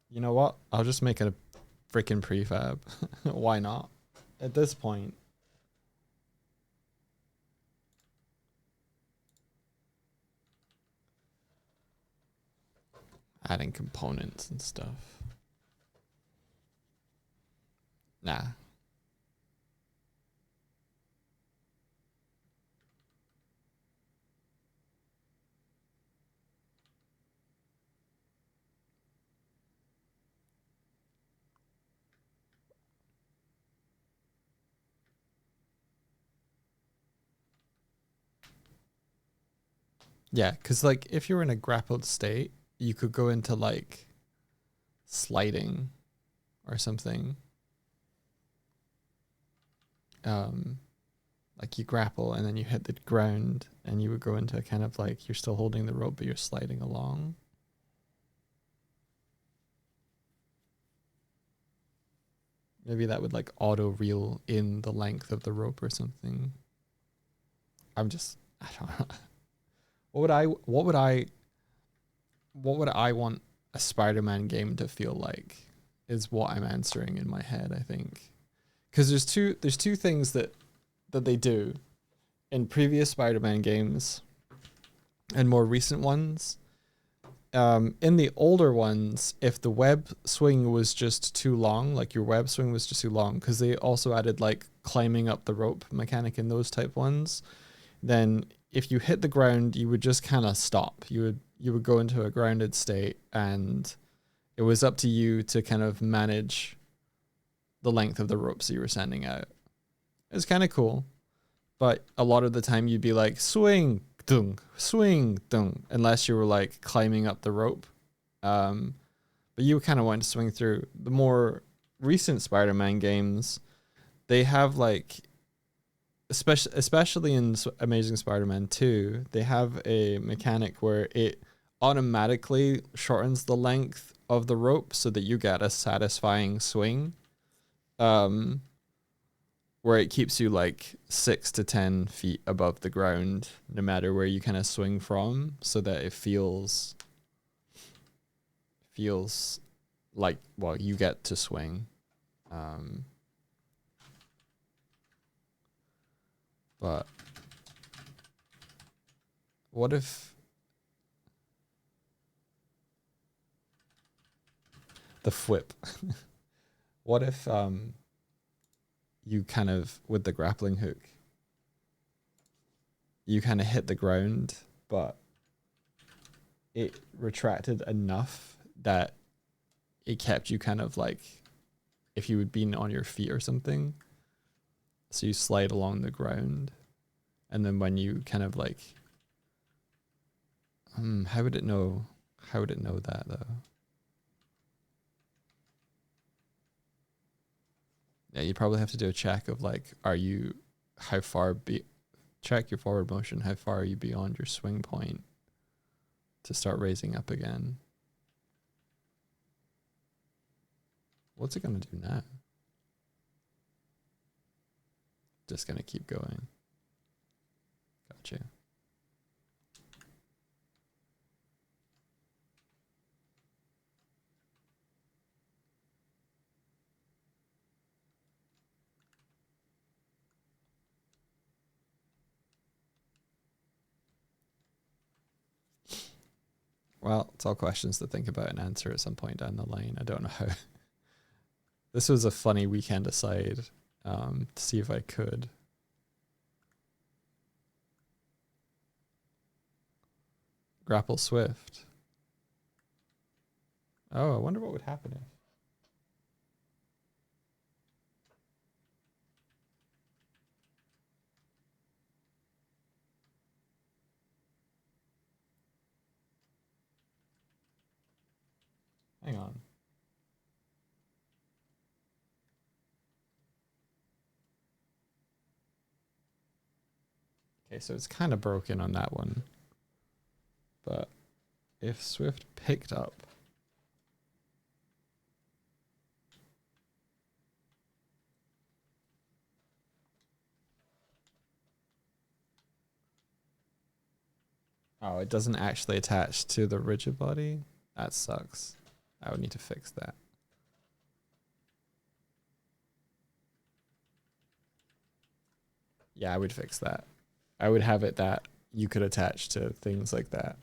You know what? I'll just make it a freaking prefab. Why not? At this point. Adding components and stuff. Nah. Yeah, because like if you're in a grappled state, you could go into like sliding or something. Like you grapple and then you hit the ground and you would go into kind of like you're still holding the rope but you're sliding along. Maybe that would like auto reel in the length of the rope or something. I don't know. What would I want a Spider-Man game to feel like is what I'm answering in my head, I think. Because there's two things that they do in previous Spider-Man games and more recent ones. In the older ones, if the web swing was just too long, like your web swing was just too long, because they also added like climbing up the rope mechanic in those type ones, then if you hit the ground, you would just kind of stop. You would go into a grounded state, and it was up to you to kind of manage the length of the ropes that you were sending out. It's kind of cool, but a lot of the time you'd be like swing, swing, unless you were like climbing up the rope. But you kind of want to swing through. The more recent Spider-Man games, they have like, especially in Amazing Spider-Man 2, they have a mechanic where it automatically shortens the length of the rope so that you get a satisfying swing. Where it keeps you like 6 to 10 feet above the ground, no matter where you kind of swing from, so that it feels like, well, you get to swing. But what if the flip? What if you kind of, with the grappling hook, you kind of hit the ground, but it retracted enough that it kept you kind of like, if you had been on your feet or something, so you slide along the ground, and then when you kind of like, how would it know that though? Yeah, you'd probably have to do a check of like, check your forward motion, how far are you beyond your swing point to start raising up again. What's it gonna do now? Just gonna keep going. Gotcha. Well, it's all questions to think about and answer at some point down the line. I don't know how. This was a funny weekend aside, to see if I could. Grapple Swift. Oh, I wonder what would happen if. Hang on. Okay, so it's kind of broken on that one. But if Swift picked up, Oh, it doesn't actually attach to the rigid body? That sucks. I would need to fix that. Yeah, I would fix that. I would have it that you could attach to things like that.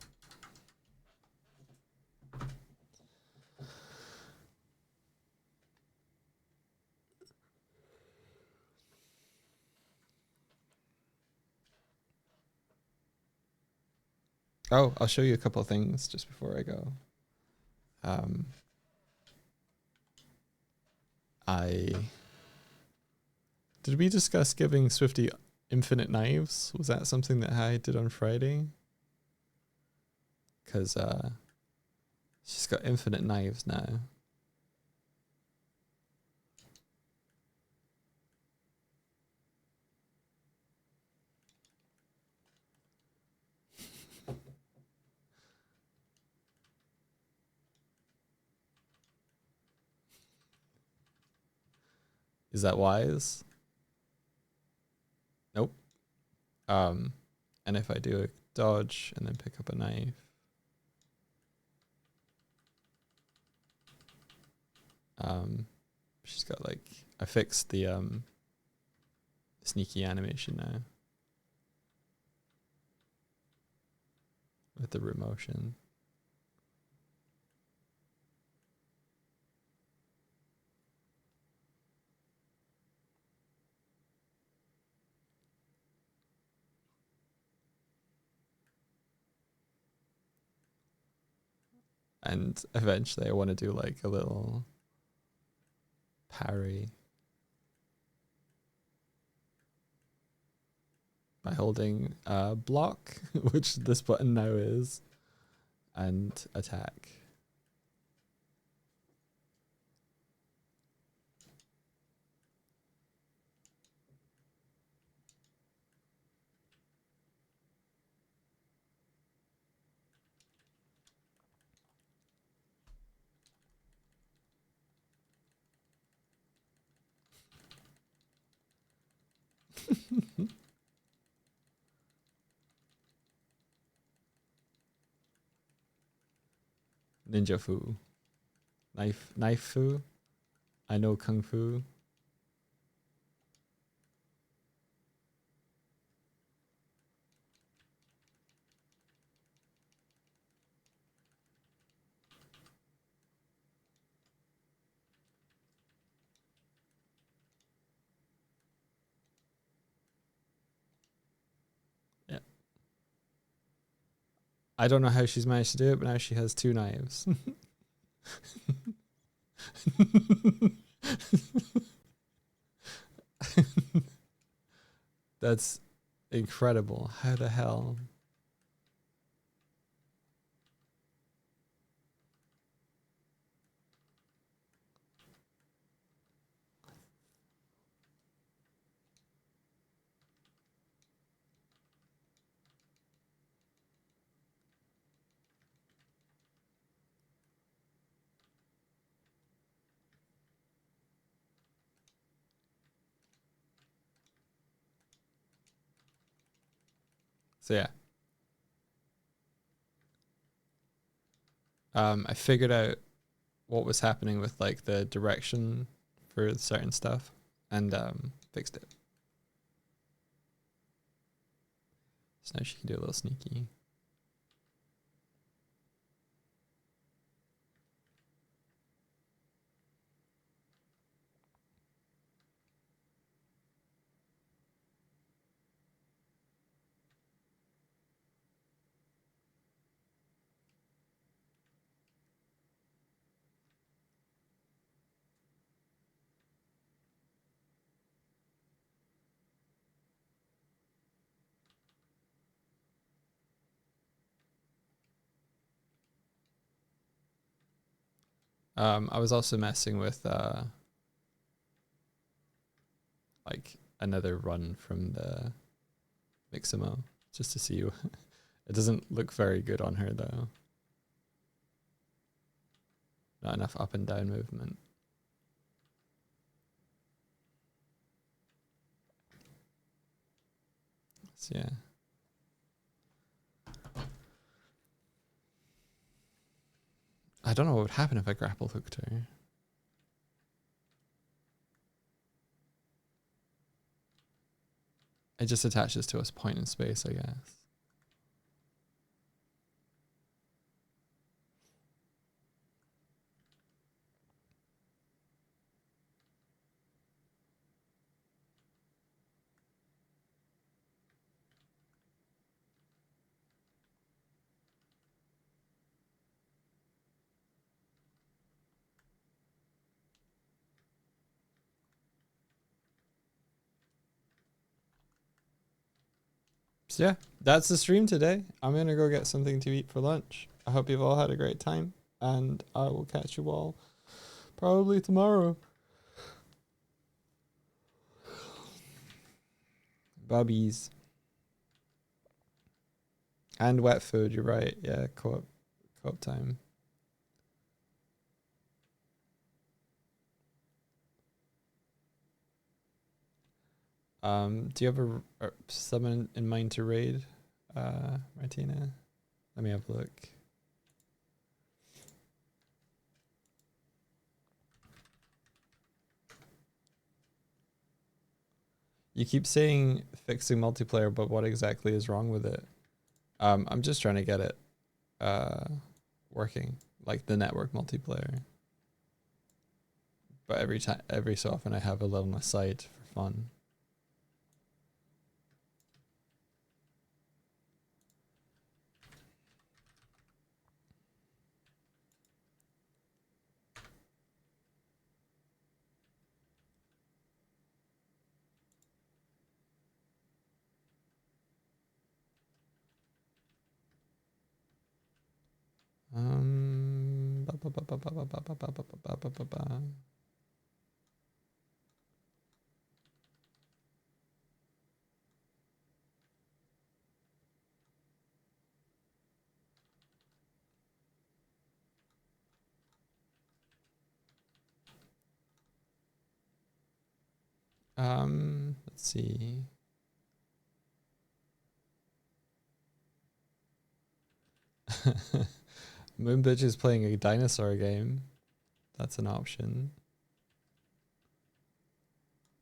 Oh, I'll show you a couple of things just before I go. Did we discuss giving Swifty infinite knives? Was that something that I did on Friday? Because she's got infinite knives now. Is that wise? Nope. And if I do a dodge and then pick up a knife. She's got like, I fixed the sneaky animation now. With the root motion. And eventually I want to do like a little parry by holding block, which this button now is, and attack. Ninja fu. Knife fu. I know kung fu. Yeah. I don't know how she's managed to do it, but now she has 2 knives. That's incredible. How the hell? So yeah. I figured out what was happening with like the direction for certain stuff and fixed it. So now she can do a little sneaky. I was also messing with like another run from the Mixamo just to see you. It doesn't look very good on her though. Not enough up and down movement. So yeah. I don't know what would happen if I grapple hooked her. It just attaches to a point in space, I guess. So yeah, that's the stream today. I'm gonna go get something to eat for lunch. I hope you've all had a great time, and I will catch you all probably tomorrow. Bubbies. And wet food, you're right. Yeah, co-op time. Do you have someone in mind to raid, Martina? Let me have a look. You keep saying fixing multiplayer, but what exactly is wrong with it? I'm just trying to get it working, like the network multiplayer. But every so often I have a little aside for fun. Ba, ba, ba, ba, ba, ba, ba, ba, ba, ba, ba, ba, ba. Let's see. Moonbitch is playing a dinosaur game. That's an option.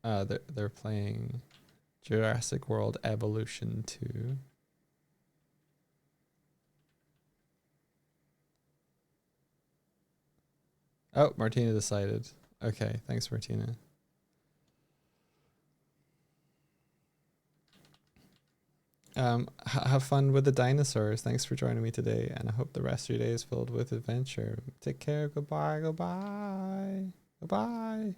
They're playing Jurassic World Evolution 2. Oh, Martina decided. Okay, thanks, Martina. Have fun with the dinosaurs. Thanks for joining me today, and I hope the rest of your day is filled with adventure. Take care. Goodbye. Goodbye. Goodbye.